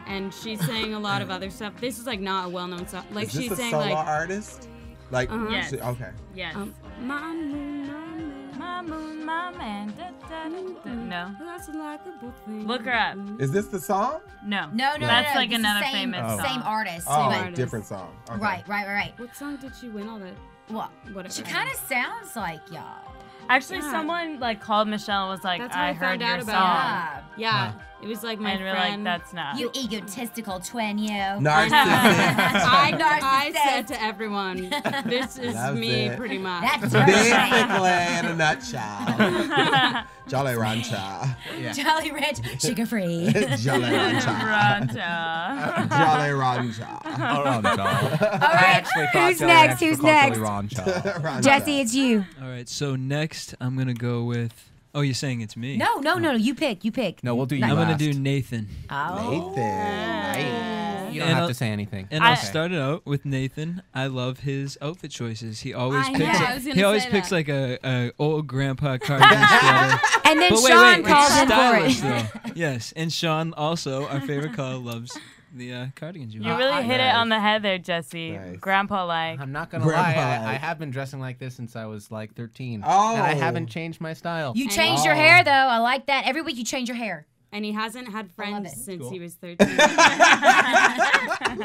And she's saying a lot of other stuff. This is like not a well-known song. Like Is this she's a saying solo like artist? Like, Yes. okay. Yes. my moon, My moon, my man. Da, da, da, da. No. that's like a book thing. Look her up. Is this the song? No. No, That's like it's the another same, famous song. Same artist. Oh, but- different song. Okay. Right. What song did she win all that? Well, Whatever. she kind of sounds like y'all. Actually, someone like called Michelle and was like, That's how I I heard found your out song. about Yeah, it was like my And we're like, friend. that's not. You egotistical twin, you. Narcissist. I said to everyone, this is Loves me it. pretty much. That's Basically, in a nutshell. Jolly Rancher. Jolly Rancher, sugar free. Jolly Rancher. Ranta. Jolly Rancher. All right, who's next? Who's next? Rancher. Jesse, it's you. All right, so next I'm gonna go with. Oh, you're saying it's me? No. You pick. No, we'll do you I'm gonna last. do Nathan. Oh. Nathan. You don't have to say anything. And I'll start it out with Nathan. I love his outfit choices. He always I picks. know, I was gonna He always say picks that. like a old grandpa cardigan sweater. And then But Sean wait, calls in for stylish, it. though. Yes, and Sean also, our favorite caller, loves the cardigans you You wear. really hit it on the head there, Jesse. Nice. Grandpa like. I'm not gonna Grandpa. lie, I have been dressing like this since I was like 13. Oh. And I haven't changed my style. You changed your hair though. I like that. Every week you change your hair. And he hasn't had friends since he was 13.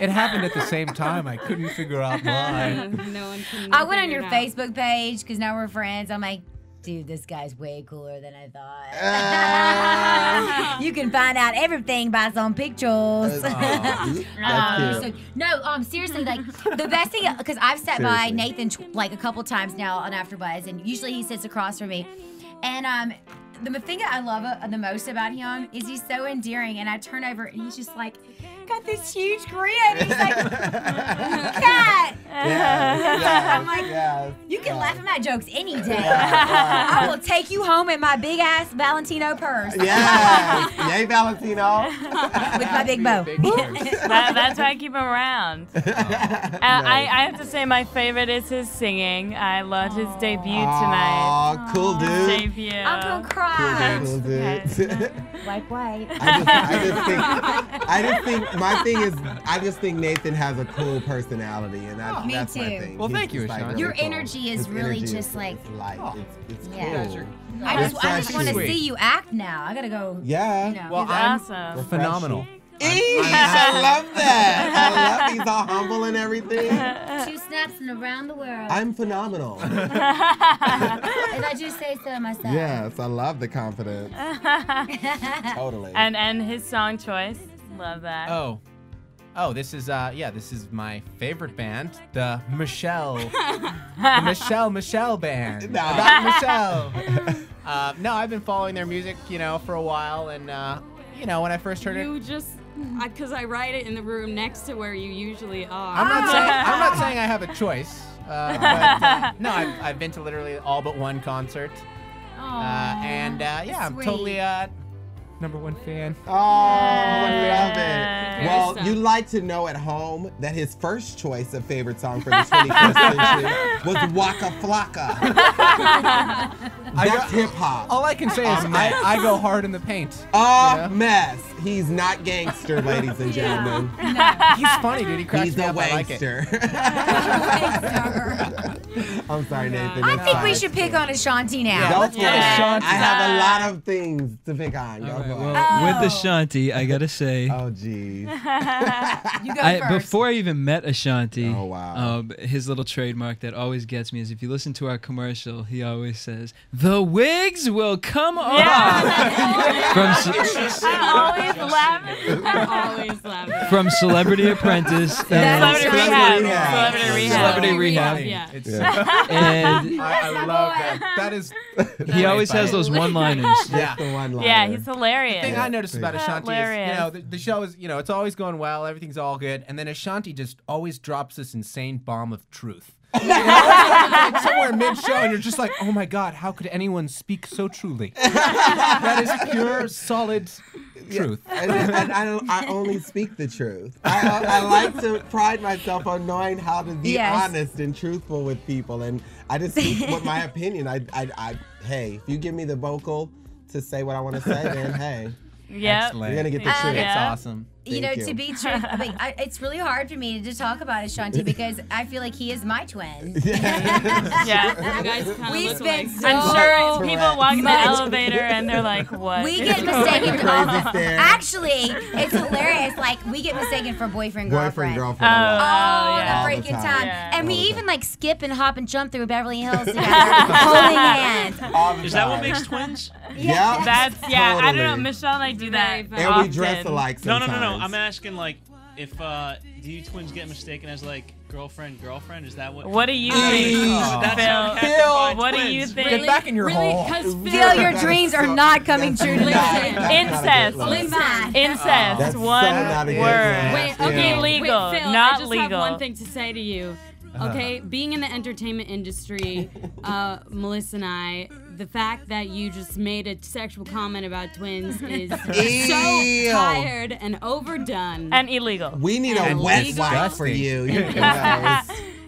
It happened at the same time. I couldn't figure out why. No one can. I went on your Facebook page because now we're friends. I'm like, dude, this guy's way cooler than I thought. You can find out everything by some pictures. That's cute. No, seriously, like the best thing, because I've sat by Nathan like a couple times now on AfterBuzz, and usually he sits across from me, and the thing that I love the most about him is he's so endearing, and I turn over and he's just like got this huge grin. He's like, Kat. I'm like, you can laugh at my jokes any day. I will take you home in my big ass Valentino purse. Yeah, yay Valentino. With my big bow. That's why I keep him around. I have to say my favorite is his singing. I loved his debut tonight. Aw, cool dude. Debut. I'm gonna cry. Cool dude. Like white. I just think my thing is I just think Nathan has a cool personality, and that's my thing. Well, thank you, He's just, Ashanti. really Your cool. energy is His really energy just is like light. It's cool. Yeah. I just want to see you act now. I gotta go. Yeah. You know. Well, He's I'm awesome. phenomenal. I love that. I love he's all humble and everything. 2 snaps and around the world. I'm phenomenal. If I just say so myself. Yes, I love the confidence. Totally. And his song choice. Love that. Oh, this is this is my favorite band, the Michelle, the Michelle band. No. About Michelle. No, I've been following their music, for a while, and when I first heard it, You just, because I write it in the room next to where you usually are. I'm not saying I have a choice, but no, I've been to literally all but one concert, and I'm sweet. totally #1 fan. Oh, I love it. Well, stuff. you'd like to know at home that his first choice of favorite song for the 21st century was Waka Flocka. That's hip hop. All I can say is I go hard in the paint. A mess. He's not gangster, ladies and gentlemen. He's funny, dude. He cracks He's me a up. I like it. wankster. I'm sorry, Nathan. I It's think fine. we should pick on Ashanti now. Yeah, let's get Ashanti. I have a lot of things to pick on. Go for it. Well, with Ashanti, I gotta say, Oh, geez. You go first. before I even met Ashanti, Oh, wow. his little trademark that always gets me is if you listen to our commercial, he always says, "The wigs will come off." I'm always laughing. I'm always laughing. From Celebrity Apprentice. Celebrity Rehab. Yeah. And I love that. That is. he always has those one-liners. Yeah. The one line. Yeah, he's hilarious. The thing I noticed about Ashanti Hilarious. is, the show is, it's always going well, everything's all good, and then Ashanti just always drops this insane bomb of truth. Like somewhere mid-show, and you're just like, oh my God, how could anyone speak so truly? That is pure, solid truth. And I only speak the truth. I like to pride myself on knowing how to be honest and truthful with people, and I just speak with my opinion. Hey, if you give me the vocal to say what I want to say, then hey. Yep. You're going to get the truth. It's awesome. You know, to be true, it's really hard for me to talk about Ashanti because I feel like he is my twin. Yeah. You guys kind of We look spent like. so I'm sure people walk in the much- elevator and they're like, what? We is get mistaken. Crazy stare. Actually, it's hilarious. Like we get mistaken for boyfriend girlfriend. Girlfriend. All yeah. the freaking time. Yeah. And we even like skip and hop and jump through Beverly Hills together, holding hands. Is that what makes twins? Yeah. That's, I don't know. Totally. Michelle and I do that Very And often. we dress alike No, sometimes. no. I'm asking, like, if do you twins get mistaken as, like, girlfriend? Is that what? What do you think, That's how Phil? Kat defines What do twins. you think? Get back in your hole. Feel your dreams are not coming true tonight. Incest. Listen. Incest. That's One so not a good word. one. Wait, Yeah. okay, Illegal, Wait, Phil, not I just legal. have one thing to say to you. Okay, being in the entertainment industry, Melissa and I, the fact that you just made a sexual comment about twins is so tired and overdone. And illegal. We need a wet wipe for you.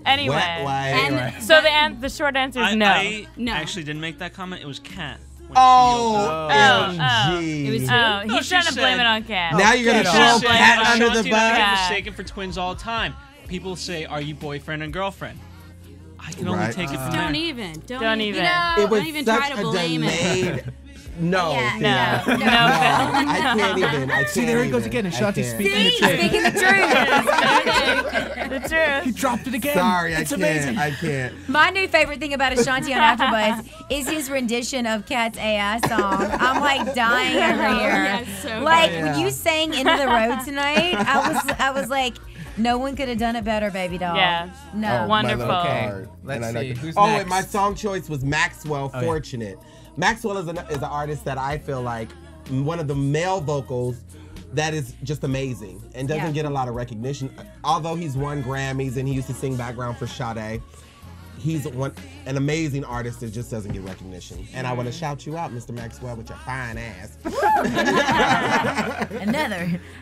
Anyway. Wet wipe. So the short answer is no. I No. actually didn't make that comment. It was Kat. Oh, It MG. Oh, No, he's she trying to blame said- it on Kat. Now you're going to She throw said Kat under the Ashanti and I bus? get Yeah. mistaken for twins all the time. People say, "Are you boyfriend and girlfriend?" I can only Right. take it from Don't there. even. Don't even. You know, It was don't even such try to a blame it. delayed No. Yeah. No. I can't even. See, there he goes again. Ashanti's speaking the truth. Speaking the truth. The truth. He dropped it again. Sorry, it's I amazing. can't. I can't. My new favorite thing about Ashanti on AfterBuzz is his rendition of Kat's AS song. I'm like dying over here. Yeah, so like good. when you sang "Into the Road" tonight, I was like, no one could have done it better, baby doll. Yeah. No. Wonderful. Okay, let's see. Who's Oh, next? and my song choice was Maxwell Fortunate. Maxwell is an artist that I feel like one of the male vocals that is just amazing and doesn't get a lot of recognition. Although he's won Grammys and he used to sing background for Sade, he's an amazing artist that just doesn't get recognition. And I want to shout you out, Mr. Maxwell, with your fine ass.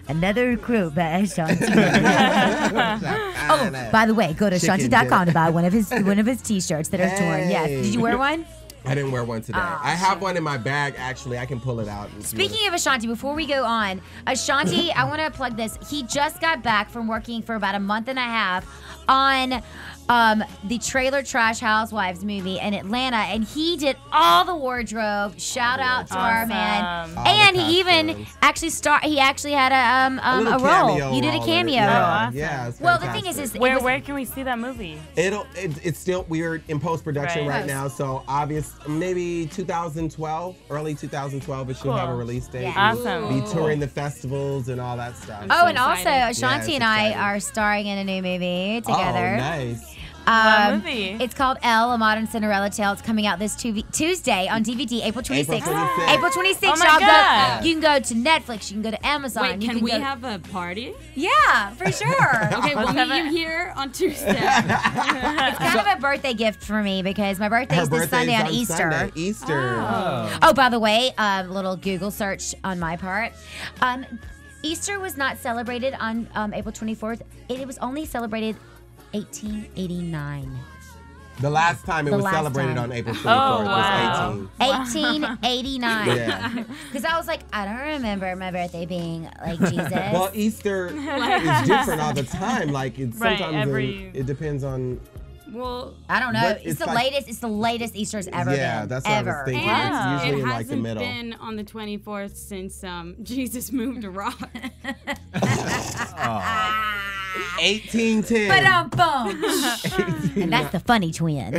Another crew by Ashanti. Oh, by the way, go to Ashanti.com to buy one of his T-shirts that are torn. Yes. Did you wear one? I didn't wear one today. I have one in my bag, actually. I can pull it out. Speaking of Ashanti, before we go on, Ashanti, I want to plug this. He just got back from working for about a month and a half on the Trailer Trash Housewives movie in Atlanta, and he did all the wardrobe. Shout out to our man. And he even actually had a role. Cameo You did a role. cameo. Yeah, it's well, the thing is where can we see that movie? It's still, we're in post-production right now, so maybe 2012, early 2012, it should have a release date. Yeah. Awesome. Be touring the festivals and all that stuff. Oh, and also Ashanti and I are starring in a new movie together. Oh, nice. What movie? It's called Elle, A Modern Cinderella Tale. It's coming out this Tuesday on DVD, April 26th. April 26th. Oh my God. You can go to Netflix. You can go to Amazon. Wait, can we have a party? Yeah, for sure. Okay, we'll meet you here on Tuesday. It's kind of a birthday gift for me because my birthday's this Sunday on Easter. Easter. Oh, by the way, little Google search on my part. Easter was not celebrated on April 24th. It was only celebrated 1889. The last time it was celebrated on April 24th was 1889. Yeah. Because I was like, I don't remember my birthday being like Jesus. Well, Easter is different all the time. Like it's sometimes it depends on. Well, I don't know. What- It's the like- latest. It's the latest Easter's ever been. Yeah, that's what I was thinking. And It's usually it in like the hasn't middle. been on the 24th since Jesus moved to Rock. 1810. Ba-dum-bum. And that's the funny twin.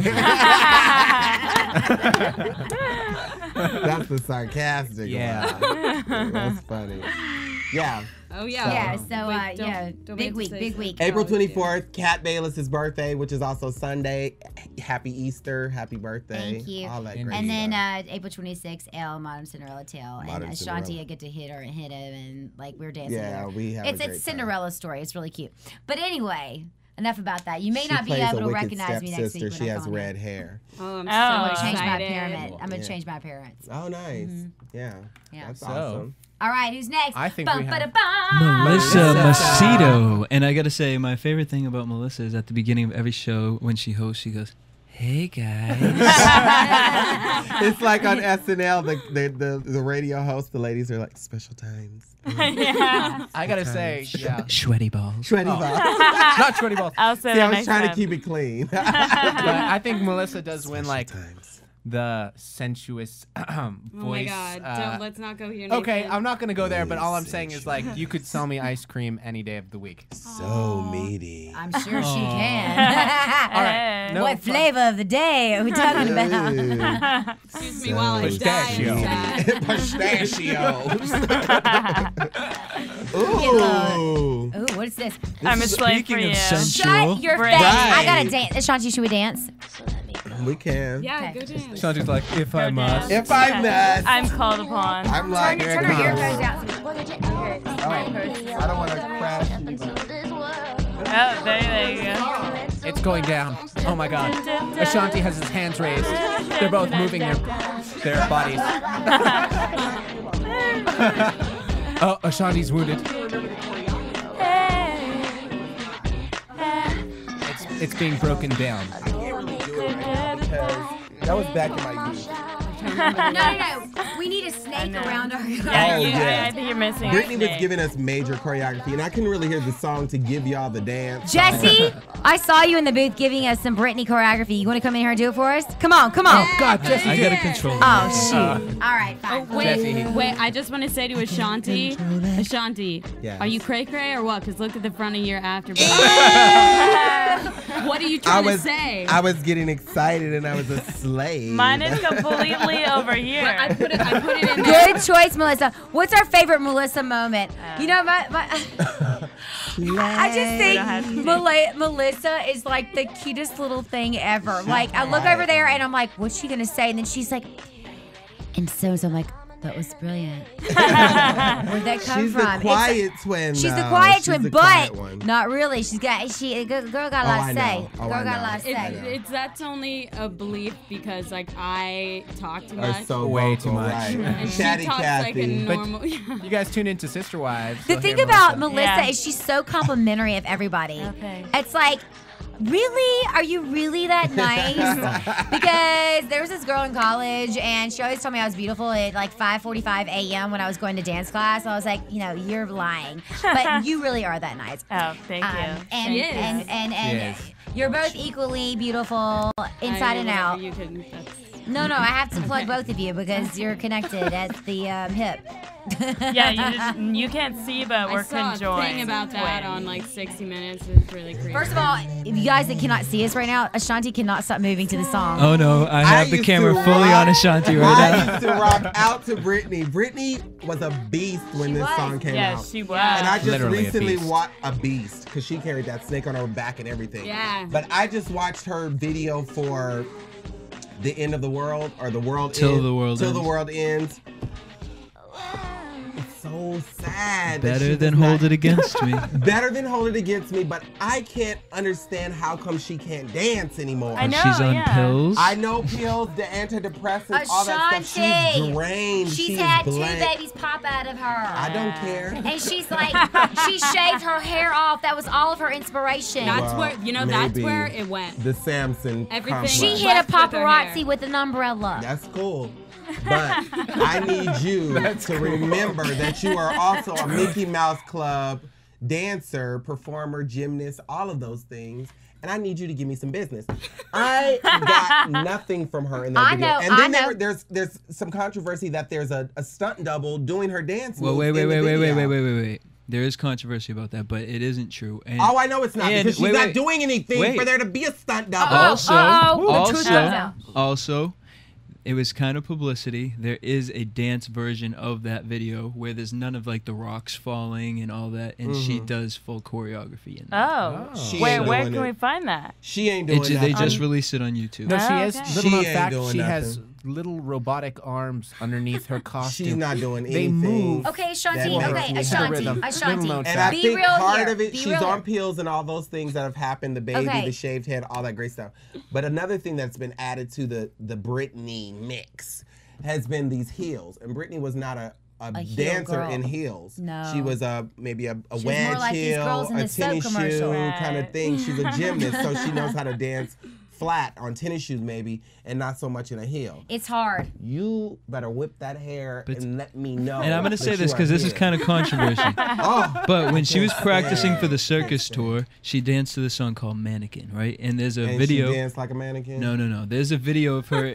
That's the sarcastic one. That's funny. Yeah. Oh, yeah. Yeah, so, don't big make week, big week. April 24th, Kat Bailess' birthday, which is also Sunday. Happy Easter, happy birthday. Thank you. All that great And then stuff. April 26th, Elle, Modern Cinderella Tale. Modern And Ashanti, Cinderella. I get to hit her and hit him, and like we're dancing. Yeah, together. we have a It's great Cinderella story. It's really cute. But anyway, enough about that. You may She not be plays able a to wicked recognize me next week. stepsister. when She I has come red in. hair. Oh, I'm I'm gonna so change my excited. pyramid. I'm gonna Yeah. change my appearance. Oh, nice. Yeah. That's So- awesome. All right, who's next? I think Bum, we have- ba-da-bum. Melissa Macedo. And I got to say, my favorite thing about Melissa is at the beginning of every show when she hosts, she goes, "Hey guys." It's like on SNL, the radio host, the ladies are like, special times. Yeah. I gotta say, yeah. Sweaty balls. Sweaty balls. Not sweaty balls. I'll say See, that I was next trying time. to keep it clean. But I think Melissa does win like the sensuous voice. Oh my God! Let's not go here. Okay, Nathan. I'm not gonna go there, but all I'm saying is like you could sell me ice cream any day of the week. So meaty. I'm sure she can. All right. No What fun- flavor of the day are we talking about? Excuse me while I die Pistachio. inside. Pistachios. Ooh. Ooh, what is this? I'm a slave for Speaking you. of sensual. Shut your face. Right. I gotta dance. Ashanti, should we dance? We can. Yeah, Okay. go dance. Shanti's like, if I must. If I must. I'm called upon. I'm like, Turn her here it earphones comes. out. I don't want to crash anybody. Oh, there you go. It's going down. Oh my God. Ashanti has his hands raised. They're both moving their bodies. Oh, Ashanti's wounded. It's being broken down. I can't really do it right now because that was back in my youth. No. We need a snake snake around her. I think you're missing. Brittany was giving us major choreography, and I couldn't really hear the song to give y'all the dance. Jesse, I saw you in the booth giving us some Brittany choreography. You want to come in here and do it for us? Come on, come on. Oh, God, Jesse. I got to control. Oh, shoot. All right, fine. Wait, I just want to say to Ashanti, Yes. are you cray-cray or what? Because look at the front of your AFTERBUZZ. What are you trying to say? I was getting excited, and I was a slave. Mine is completely over here. But I put it in there. Good choice, Melissa. What's our favorite Melissa moment? You know, I just think Melissa is like the cutest little thing ever. Like, I look over there and I'm like, what's she gonna say? And then she's like, and so I'm like, that was brilliant. Where'd that come She's from? the quiet twin. She's the though. quiet She's twin, the but quiet one. not really. Girl got a lot to say. Oh, Girl got a lot to say. That's only a belief because like I talk too much. So way too much. Right. And she Chatty talks like a Cathy. normal. You guys tune into Sister Wives. The You'll thing hear about Melissa. Melissa is she's so complimentary of everybody. Okay. It's like, really? Are you really that nice? Because there was this girl in college, and she always told me I was beautiful at like 5:45 a.m. when I was going to dance class. I was like, you know, you're lying, but you really are that nice. Oh, thank you. And you're both equally beautiful inside and out. No, I have to plug both of you because you're connected at the hip. Yeah, you can't see, but we're I saw conjoined. a thing about that on like 60 Minutes. It's really creepy. First of all, if you guys that cannot see us right now, Ashanti cannot stop moving to the song. Oh no, I have the camera fully on Ashanti right I now. used to rock out to Brittany. Brittany was a beast when this song came out. Yeah, she was. And I just Literally recently a beast. watched a beast because she carried that snake on her back and everything. Yeah. But I just watched her video for The End of the World or The World Till Ends. the World Till Ends. the World Ends. It's so sad. that Better she than does Hold not- It Against Me. Better than Hold It Against Me, but I can't understand how come she can't dance anymore. I know, She's on yeah. pills. I know pills, the antidepressants, all that stuff. Ashanti. She's drained. She's had blank. 2 babies pop out of her. I don't care. And she's like, she shaved her hair off. That was all of her inspiration. That's Well, where that's maybe where it went. The Samson Everything- complex. She hit a Left with her paparazzi hair. with an umbrella. That's cool. But I need you to remember that you are also a Mickey Mouse Club dancer, performer, gymnast, all of those things. And I need you to give me some business. I got nothing from her in that video. know, And then I know. there's some controversy that there's a stunt double doing her dance Well, moves wait. in the video. Wait. There is controversy about that, but it isn't true. And, Oh, I know it's not because she's not doing anything Wait. for there to be a stunt double. Also, it was kind of publicity. There is a dance version of that video where there's none of like the rocks falling and all that, and she does full choreography in that. Oh, where can we find that? She ain't doing that. They just released it on YouTube. No, she Oh, is. okay. Little She known ain't fact, doing she has nothing. little robotic arms underneath her costume. She's not doing They anything. move. Okay, Ashanti. That makes Okay, me Ashanti. rhythm. Ashanti. Little known And I Be think real part here. of it, Be she's real on here. pills and all those things that have happened, the baby, Okay. the shaved head, all that great stuff. But another thing that's been added to the Britney mix has been these heels. And Britney was not a heel dancer girl. in heels. No. She was maybe a She was wedge more like these heel, girls in a the soap tennis shoe commercial. kind of thing. She's a gymnast, so she knows how to dance flat on tennis shoes maybe, and not so much in a heel. It's hard. You better whip that hair and let me know. And I'm going to that say you this are because this is here. kind of controversial. Oh, But when she was practicing for the circus tour, she danced to the song called Mannequin, right? And there's a and video. she danced like a mannequin? No. There's a video of her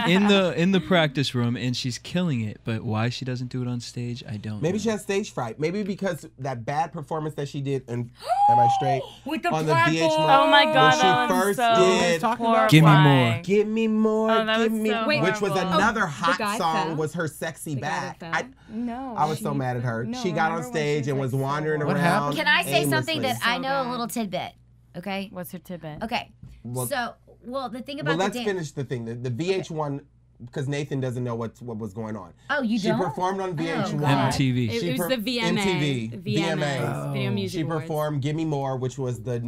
in the practice room, and she's killing it. But why she doesn't do it on stage, I don't Maybe know. she has stage fright. Maybe because that bad performance that she did, and am I straight? With the on the platform. VH1. Oh my God, when that she one's first so did horrifying. Give me more. Give Me More, Oh, that Give was Me, so which was horrible. another the hot guy song. fell? Was her sexy The guy back? that fell? No. I was so mad at her. No, she got on remember when stage she and was like, wandering What around. happened? Can I say something aimlessly. that I know bad. a little tidbit? Okay. What's her tidbit? Okay. Well- The thing Well, about let's the finish the thing. The VH1, because Nathan doesn't know what was going on. Oh, you She don't? performed on VH1. God. MTV. It was the VMA. MTV. VMAs, Video Music She Awards. performed "Give Me More," which was the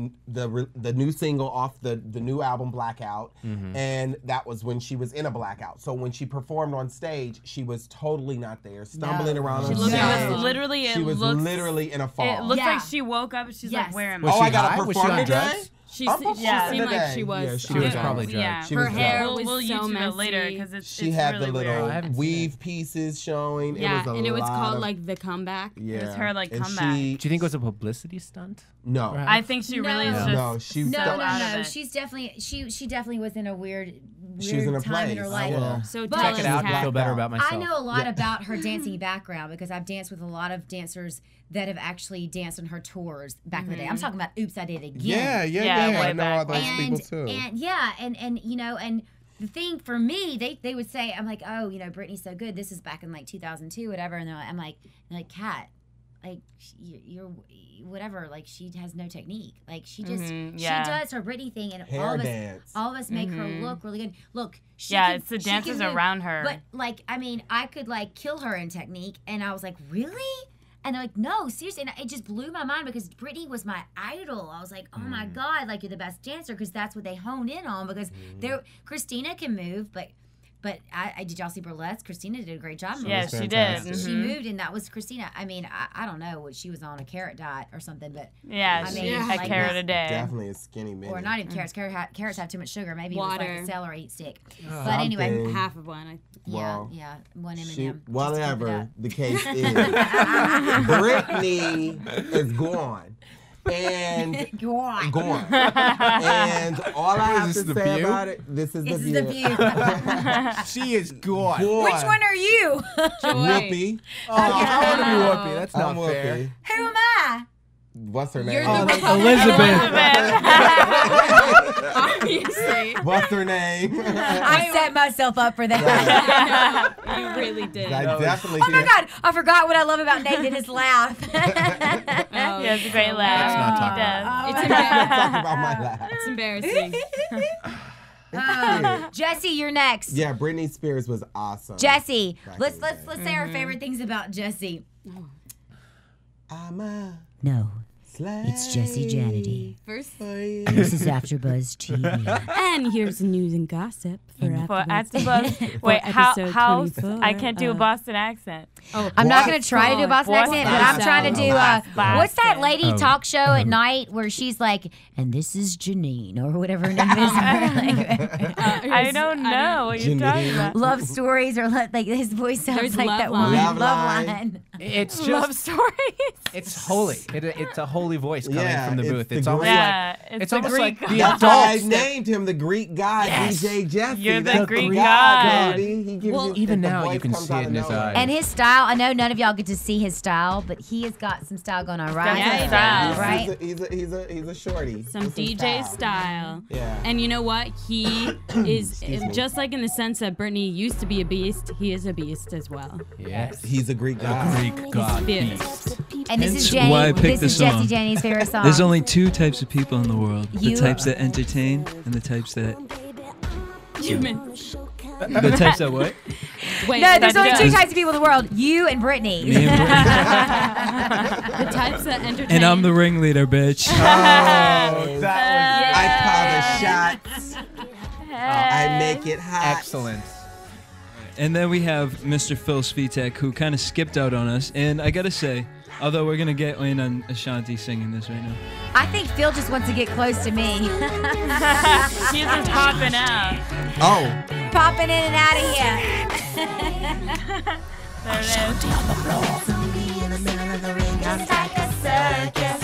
new single off the new album Blackout, and that was when she was in a blackout. So when she performed on stage, she was totally not there, stumbling around on She stage. was literally. She was literally in a fall. It looks Yeah. like she woke up and she's Yes. like, "Where am Was I?" Oh, she I got high? to Was she perform on today? drugs? She seemed like she was. Yeah, she was probably drugged. Yeah. She Her was hair drugged. was We'll so YouTube messy. it later because it's She it's had really the little weird. weave pieces showing. Yeah, it was and it was lot called of, like The Comeback. Yeah. It was her like And comeback. Do you think it was a publicity stunt? No. I think she really is just No, she so out of No. it. She's definitely she definitely was in a weird She was in a time in her place. life. Yeah. So But- Check it out and feel better about myself. I know a lot about her dancing background because I've danced with a lot of dancers that have actually danced on her tours back in the day. I'm talking about Oops, I Did It Again. Yeah. I know all those people too. And yeah, and you know, and the thing for me, they would say, I'm like, oh, you know, Britney's so good. This is back in like 2002, whatever. And I'm like, Kat, like you're whatever. Like she has no technique. Like she just she does her Britney thing, and Hair dance. all of us make her look really good. Look, she Yeah, can- it's the she can dances move, around her. But like, I mean, I could like kill her in technique, and I was like, really? And they're like, no, seriously. And it just blew my mind because Britney was my idol. I was like, oh my God, like you're the best dancer because that's what they honed in on because Christina can move, but I did y'all see Burlesque? Christina did a great job. Yeah, she did. She moved, and that was Christina. I mean, I don't know what she was on, a carrot diet or something, but yeah, I mean, a like carrot a day. Definitely a skinny minute. or not even carrots. Carrots have too much sugar. Maybe it was like Water. a celery stick. Oh. But anyway, Something. Half of one. Well, one She, M&M. whatever the case is, Britney is gone. And gone. And all I have Is to this the say view? about it, this is This the is the view. view. She is gone. Which one are you? Whoopi. Oh, how old are you, Whoopi? That's not I'm fair. Whoopi. Who am I? What's her name? You're the Obviously. What's her name? I set myself up for that. You really did. I definitely Oh my God! I forgot what I love about Nathan, his laugh. He has a great laugh. Let's not talk He does. It's Talk embarrassing. about my laugh. It's embarrassing. Jesse, you're next. Yeah, Britney Spears was awesome. Jesse, Back let's in the day. say our favorite things about Jesse. I'm a No, slave. it's Jesse Janity. First, This is AfterBuzz TV. and here's news and gossip for For AfterBuzz. AfterBuzz. Wait, how? episode 24, I can't do a Boston accent. I'm not going to try to do a Boston accent, but I'm trying to do what's that lady talk show at night where she's like, and this is Janine or whatever her name is. I don't know what you're talking about. Love stories or like his voice sounds There's like Love that Line. woman. Love Love Line. Line. It's just Love stories. It's holy. It's a holy voice coming Yeah, from the it's booth. the It's almost Greek- Yeah, like it's the almost Greek like the That's why I adults. named him the Greek god, DJ Jesse. You're the That's Greek God, god. baby. He gives Well, you, even the now voice you can comes see out it in of his nowhere. eyes. And his style, I know none of y'all get to see his style, but he has got some style going on, right? Yeah, he does. Right? He's a shorty. Some with DJ style. Yeah. And you know what? He is just like in the sense that Britney used to be a beast, he is a beast as well. Yes. He's a Greek god. Greek god Fierce. beast. And this Hence is Jenny. why I picked This is the song. Jesse Jenny's favorite song. There's only two types of people in the world: You- the types that entertain and the types that. Human. The types that what? Wait, No, there's only two There's- types of people in the world: you and Britney. Me and the types that entertain. And I'm the ringleader, bitch. Oh, that was. I call the shots. I make it hot. Excellent. And then we have Mr. Phil Svitek, who kind of skipped out on us. And I gotta say, although we're gonna get in on Ashanti singing this right now. I think Phil just wants to get close to me. She's just popping out. Oh. Popping in and out of here. There it is.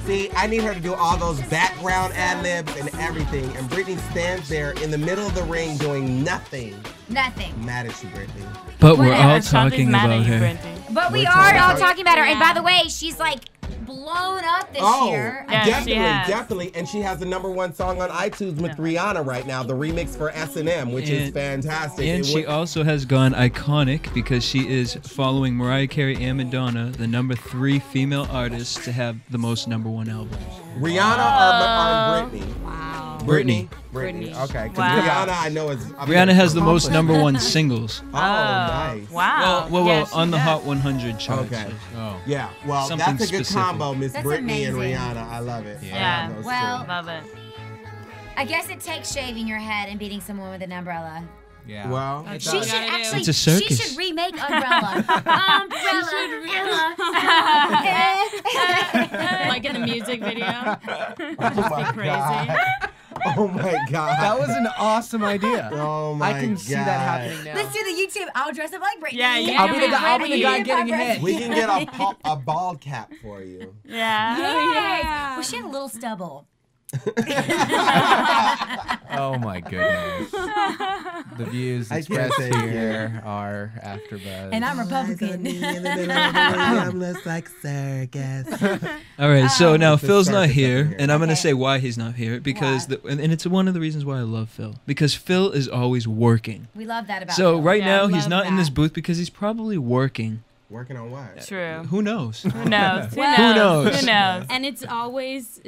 See, I need her to do all those background ad-libs and everything. And Britney stands there in the middle of the ring doing nothing. Nothing. Mad at you, Britney. But we're all Ashanti's talking mad at about you, her. Britney. But we We're are all talking- talking about her. And by Yeah. the way, she's like blown up this Oh, year. Yeah, she definitely, has. definitely. And she has the #1 song on iTunes with Rihanna right now, the remix for S&M, which is And- fantastic. And It she wa- also has gone iconic because she is following Mariah Carey and Madonna, the #3 female artists to have the most #1 albums. Rihanna or Britney? Wow. Britney. Britney. Okay. 'Cause Wow. Rihanna, I know is. Rihanna has the most #1 singles. Oh, nice. Wow. Well, Yeah, she on the does. Hot 100 charts. Okay. Oh. Yeah. Well, Something that's a good specific. combo, Miss That's Britney and amazing. Rihanna. I love it. Yeah. Those Well- two. Love it. I guess it takes shaving your head and beating someone with an umbrella. Yeah. Well, It She does. should actually. It's a She circus. should remake Umbrella. Umbrella. Like in the music music video. Oh my crazy. God. Oh my God. That was an awesome idea. Oh my God. I can see that happening now. Let's do the YouTube. I'll dress up like Britney. Yeah, you I'll be the guy getting hit. We can get a bald cap for you. Yeah. Yes. Well, she had a little stubble. Oh my goodness. The views expressed here are AfterBuzz. And I'm Republican. I'm less like circus. All right, so now It's a Phil's not circus here, over here. and I'm going to say why he's not here because and it's one of the reasons why I love Phil because Phil is always working. We love that about So Phil. right Yeah, now he's love not in this that. booth because he's probably working. Working on what? True. Who knows? Who knows? Who Well, knows? Who knows? And it's always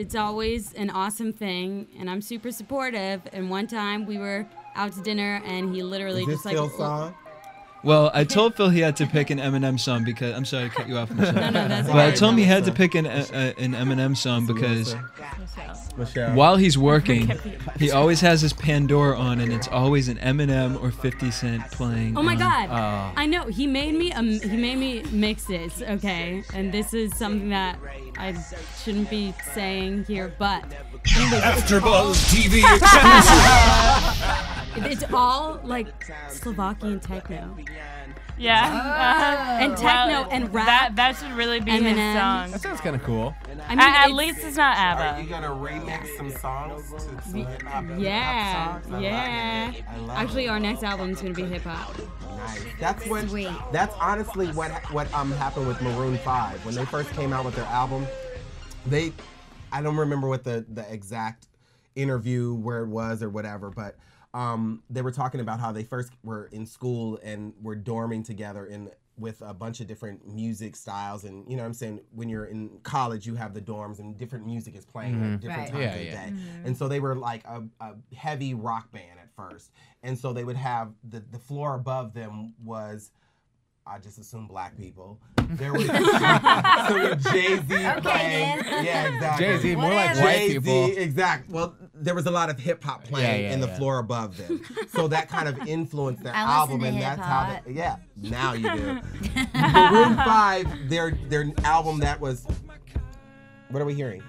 an awesome thing, and I'm super supportive. And one time we were out to dinner, and he literally Is this just like. Phil's song? Well, I told Phil he had to pick an Eminem song because I'm sorry to cut you off, Michelle. No, that's but I okay. told him he had to pick an Eminem song because Michelle. while he's working, he always has his Pandora on, and it's always an Eminem or 50 Cent playing. Oh my on. God! I know he made me mix this, okay, and this is something that I shouldn't be saying here, but AfterBuzz TV. it's all like Slovakian techno. Yeah. And techno and rap. That should really be Eminem. his song. That sounds kind of cool. I mean, At it's- least it's not Are ABBA. you gonna remix some songs to some hip-hop and Yeah, rap songs? I yeah. love it. I love Actually, it. our next album's gonna be hip hop. Nice. That's what. Sweet. That's honestly what happened with Maroon 5 when they first came out with their album. I don't remember what the exact interview where it was or whatever, but they were talking about how they first were in school and were dorming together with a bunch of different music styles, and you know what I'm saying, when you're in college you have the dorms and different music is playing at different times of the day. And so they were like a heavy rock band at first, and so they would have the floor above them was, I just assume, black people. There was Jay-Z playing. Yeah, exactly. Jay-Z, more like white people. Exactly. Well, there was a lot of hip hop playing in the floor above them, so that kind of influenced their album, and that's how. Now you do. Maroon 5, their album that was. What are we hearing?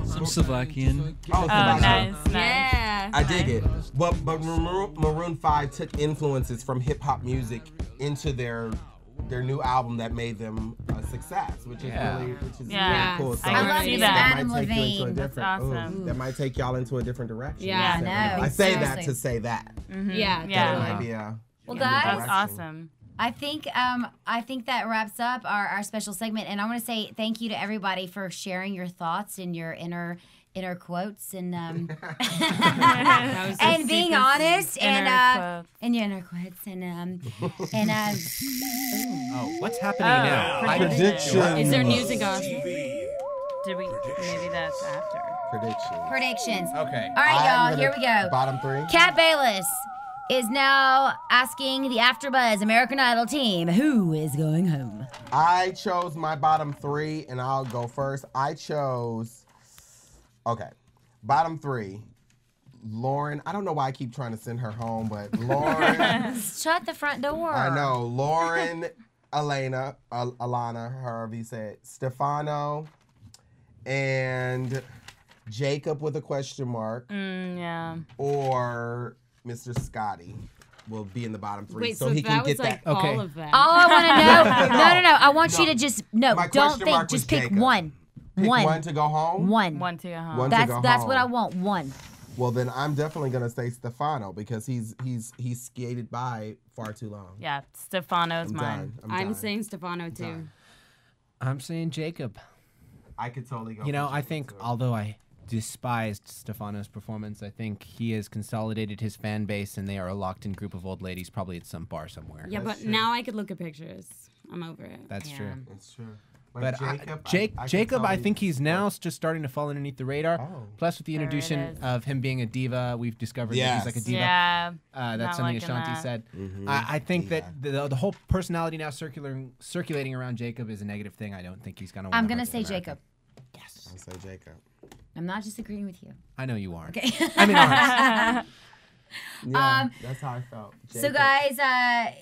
Some Slovakian. Oh, Nice. Yeah. I dig it. But Maroon 5 took influences from hip hop music into their new album that made them a success, which is really cool. So I love see that. Adam might take you into a Levine. different. That's awesome. That might take y'all into a different direction. Yeah, I know. I say that Seriously. to say that. Yeah. Yeah. That might be a. Well, a guys, That's direction. awesome. I think that wraps up our special segment, and I want to say thank you to everybody for sharing your thoughts and your inner quotes and and being honest and your inner quotes and Oh, what's happening now? Prediction. Is there music on? Did we? Maybe that's after. predictions. Okay. All right, y'all. Here we go. Bottom 3. Kat Bailess is now asking the AfterBuzz American Idol team who is going home. I chose my bottom 3, and I'll go first. I chose. Okay, bottom 3. Lauren. I don't know why I keep trying to send her home, but Lauren. Shut the front door. I know. Lauren, Alana, however you say it, Stefano, and Jacob with a question mark. Yeah. Or Mr. Scotty will be in the bottom 3. Wait, so so he can that get was like that. all of them. All I want to know. No. I want you to just My don't question think. mark Just was pick Jacob. one. Pick one to go home? One. One to go home. One to go That's home. what I want. One. Well, then I'm definitely gonna say Stefano because he's skated by far too long. Yeah, Stefano's I'm mine. done. I'm saying Stefano too. I'm saying Jacob. I could totally go. You know, for I Jacob, think too. although I despised Stefano's performance, I think he has consolidated his fan base, and they are a locked-in group of old ladies, probably at some bar somewhere. Yeah, but now I could look at pictures. I'm over it. That's true. It's true. But Jacob, Jacob, I totally- think he's now just starting to fall underneath the radar. Oh. Plus, with the There it introduction is. of him being a diva, we've discovered that he's like a diva. Yeah. That's not something liking Ashanti that. said. Mm-hmm. I think that the whole personality now circulating around Jacob is a negative thing. I don't think he's gonna. I'm gonna say Jacob. Yes. I'll say Jacob. I'm not just agreeing with you. I know you aren't. Okay. I mean, honest. Yeah, that's how I felt. So guys,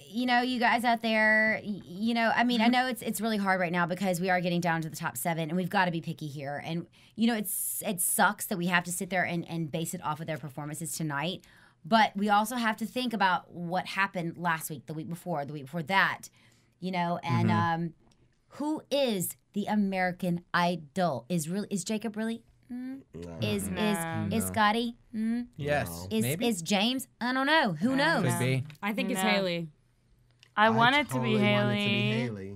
you know, you guys out there, you know, I mean, I know it's really hard right now because we are getting down to the top 7, and we've got to be picky here. And you know, it sucks that we have to sit there and base it off of their performances tonight. But we also have to think about what happened last week, the week before that, you know, and who is the American Idol? Is Jacob really? Is Scotty? Yes. Is James? I don't know. Who knows? Could be. I think it's Haley. I want it to totally be want it to be Haley. Haley.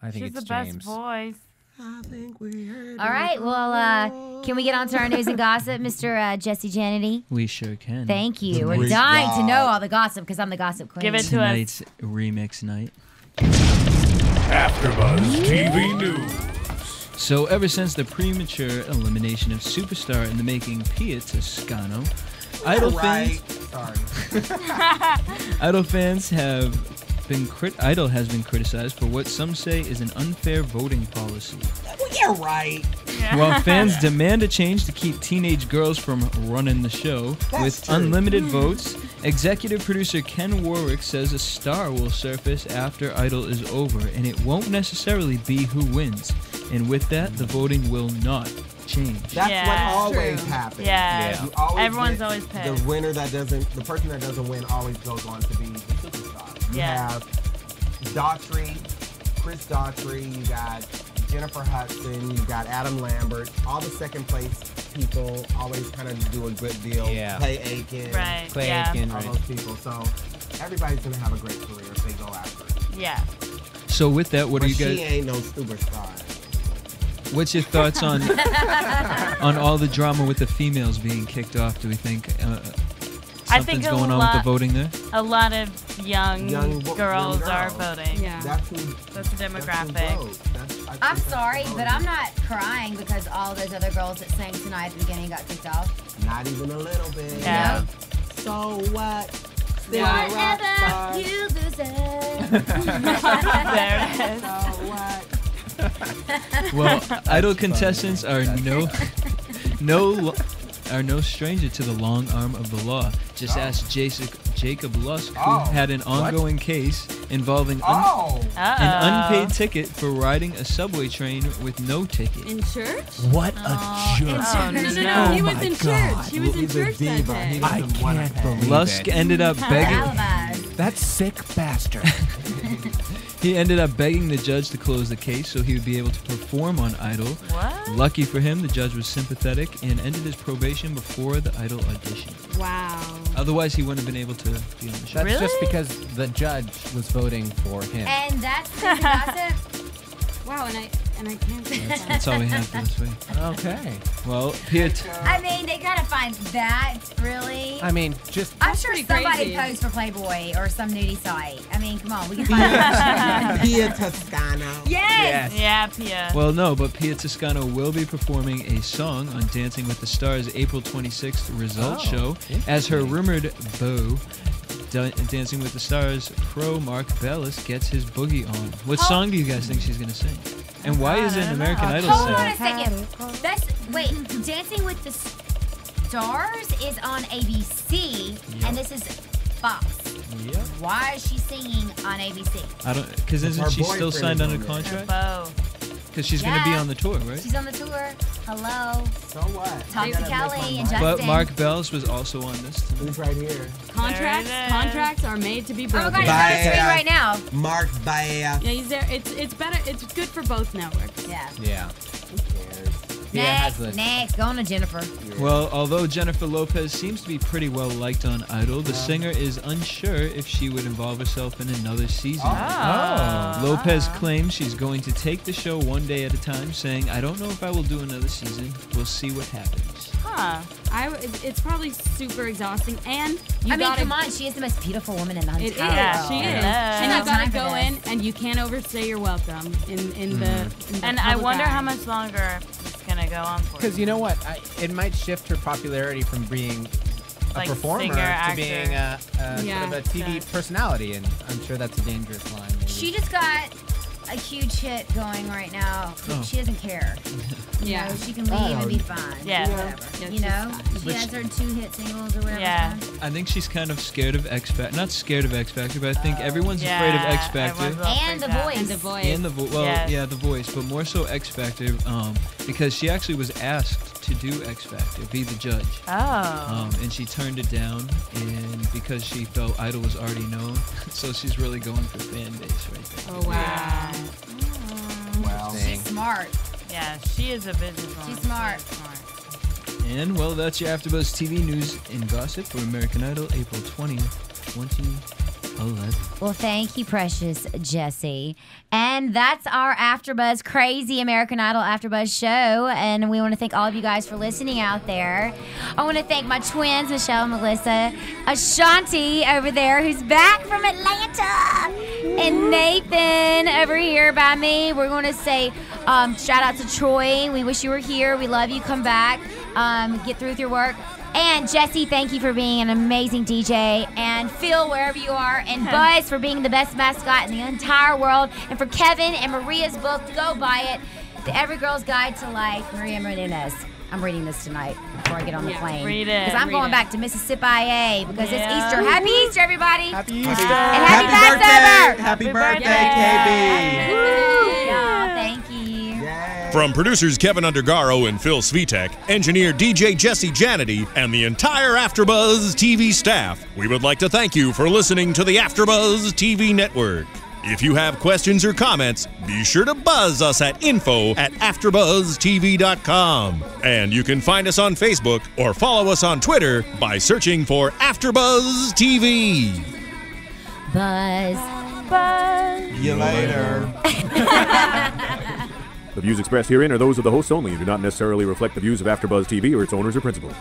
I think She's it's the best James. voice. I think we heard All right. Well, can we get on to our news and gossip, Mr. Jesse Janity? We sure can. Thank you. We're Tonight's- dying to know all the gossip because I'm the gossip queen. Give it to us. Tonight's remix night. AfterBuzz TV News. So ever since the premature elimination of superstar in the making Pia Toscano, Idol fans Idol has been criticized for what some say is an unfair voting policy. You're right. While fans demand a change to keep teenage girls from running the show with unlimited votes, executive producer Ken Warwick says a star will surface after Idol is over, and it won't necessarily be who wins. And with that, the voting will not change. That's what always happens. Yeah. You always Everyone's get always pissed. The person that doesn't win always goes on to be the superstar. You have Daughtry, Chris Daughtry, you got Jennifer Hudson, you got Adam Lambert. All the second place people always kind of do a good deal. Yeah. Clay Aiken. Right. Clay Aiken, all right. those people. So everybody's going to have a great career if they go after it. Yeah. So with that, what But do you guys? she ain't no superstar. What's your thoughts on all the drama with the females being kicked off? Do we think something's going on with the voting there? A lot of young girls are girls. voting. Yeah. That's the demographic. I'm sorry, but I'm not crying because all those other girls that sang tonight at the beginning got kicked off. Not even a little bit. Yeah. So what? Still Whatever you deserve. There it is. So what? Well, Idol contestants are no stranger to the long arm of the law. Just ask Jacob Lusk, who had an ongoing case involving an unpaid ticket for riding a subway train with no ticket. In church? What a jerk! No. He was in church. He was in church that day. I can't believe Lusk ended up begging. That sick bastard. He ended up begging the judge to close the case so he would be able to perform on Idol. What? Lucky for him, the judge was sympathetic and ended his probation before the Idol audition. Wow. Otherwise, he wouldn't have been able to be on the show. That's just because the judge was voting for him. And that's the gossip. Wow, and I can't say that. That's all we have for this week. Okay. Well, Pia. I mean, they gotta find that, really. I mean, just. I'm sure pretty somebody crazy. posed for Playboy or some nudie site. I mean, come on, we can find that. Pia Toscano. Yes! Yeah, Pia. Well, no, but Pia Toscano will be performing a song on Dancing with the Stars' April 26th results show as her rumored beau. Dancing with the Stars pro Mark Bailess gets his boogie on. What song do you guys think she's gonna sing? And why is it an American Idol Hold song? on a second. Wait, Dancing with the Stars is on ABC, and this is Fox. Yep. Why is she singing on ABC? I don't, because isn't she still signed under contract? Bo. Because she's gonna be on the tour, right? She's on the tour. Hello. So what? Talk to Kelly and Justin. But Mark Bailess was also on this. Who's right here? Contracts are made to be Oh broken. my God, he's on the screen right now. Mark Bailess. Yeah, he's there. It's better. It's good for both networks. Yeah. Yeah. Who cares? Next, go on to Jennifer. Well, although Jennifer Lopez seems to be pretty well liked on Idol, the singer is unsure if she would involve herself in another season. Lopez claims she's going to take the show one day at a time, saying, "I don't know if I will do another season. We'll see what happens." Huh. It's probably super exhausting, and come on, she is the most beautiful woman in the It is. entire world. She is. She's And got you gotta time for go this. in, and you can't overstay your welcome in the. And I wonder how much longer it's gonna go on for. Because you know what? It might shift her popularity from being a Like performer singer, to actor. being sort of a TV personality, and I'm sure that's a dangerous line. Maybe. She just got a huge hit going right now. Oh. She doesn't care. You know, she can leave and be fine. Yeah. Whatever. You know, she has her 2 hit singles or whatever. Yeah. I think she's kind of scared of X Factor. Not scared of X Factor, but I think everyone's afraid of X Factor. And The Voice. And The Voice. And The Voice, but more so X Factor, because she actually was asked to do X Factor, be the judge. Oh. And she turned it down, and because she felt Idol was already known, so she's really going for fan base right there. Oh wow. Wow. She's smart. Yeah, she is a businesswoman. She's smart. And well, that's your AfterBuzz TV news and gossip for American Idol, April 20th, 2011. Well, thank you, precious Jesse. And that's our AfterBuzz Crazy American Idol AfterBuzz show. And we want to thank all of you guys for listening out there. I want to thank my twins, Michelle and Melissa, Ashanti over there, who's back from Atlanta, and Nathan over here by me. We're going to say shout out to Troy. We wish you were here. We love you. Come back. Get through with your work. And Jesse, thank you for being an amazing DJ. And Phil, wherever you are. And Buzz for being the best mascot in the entire world. And for Kevin and Maria's book, go buy it. The Every Girl's Guide to Life, Maria Menounos. I'm reading this tonight before I get on the plane. Read it. Because I'm going back to Mississippi because it's Easter. Happy Easter, everybody. Happy Easter. And happy Passover. Happy birthday, KB. Woo. Y'all, thank you. From producers Kevin Undergaro and Phil Svitek, engineer DJ Jesse Janity, and the entire AfterBuzz TV staff, we would like to thank you for listening to the AfterBuzz TV network. If you have questions or comments, be sure to buzz us at info@AfterBuzzTV.com. And you can find us on Facebook or follow us on Twitter by searching for AfterBuzz TV. Buzz. See you later. The views expressed herein are those of the hosts only and do not necessarily reflect the views of AfterBuzz TV or its owners or principals.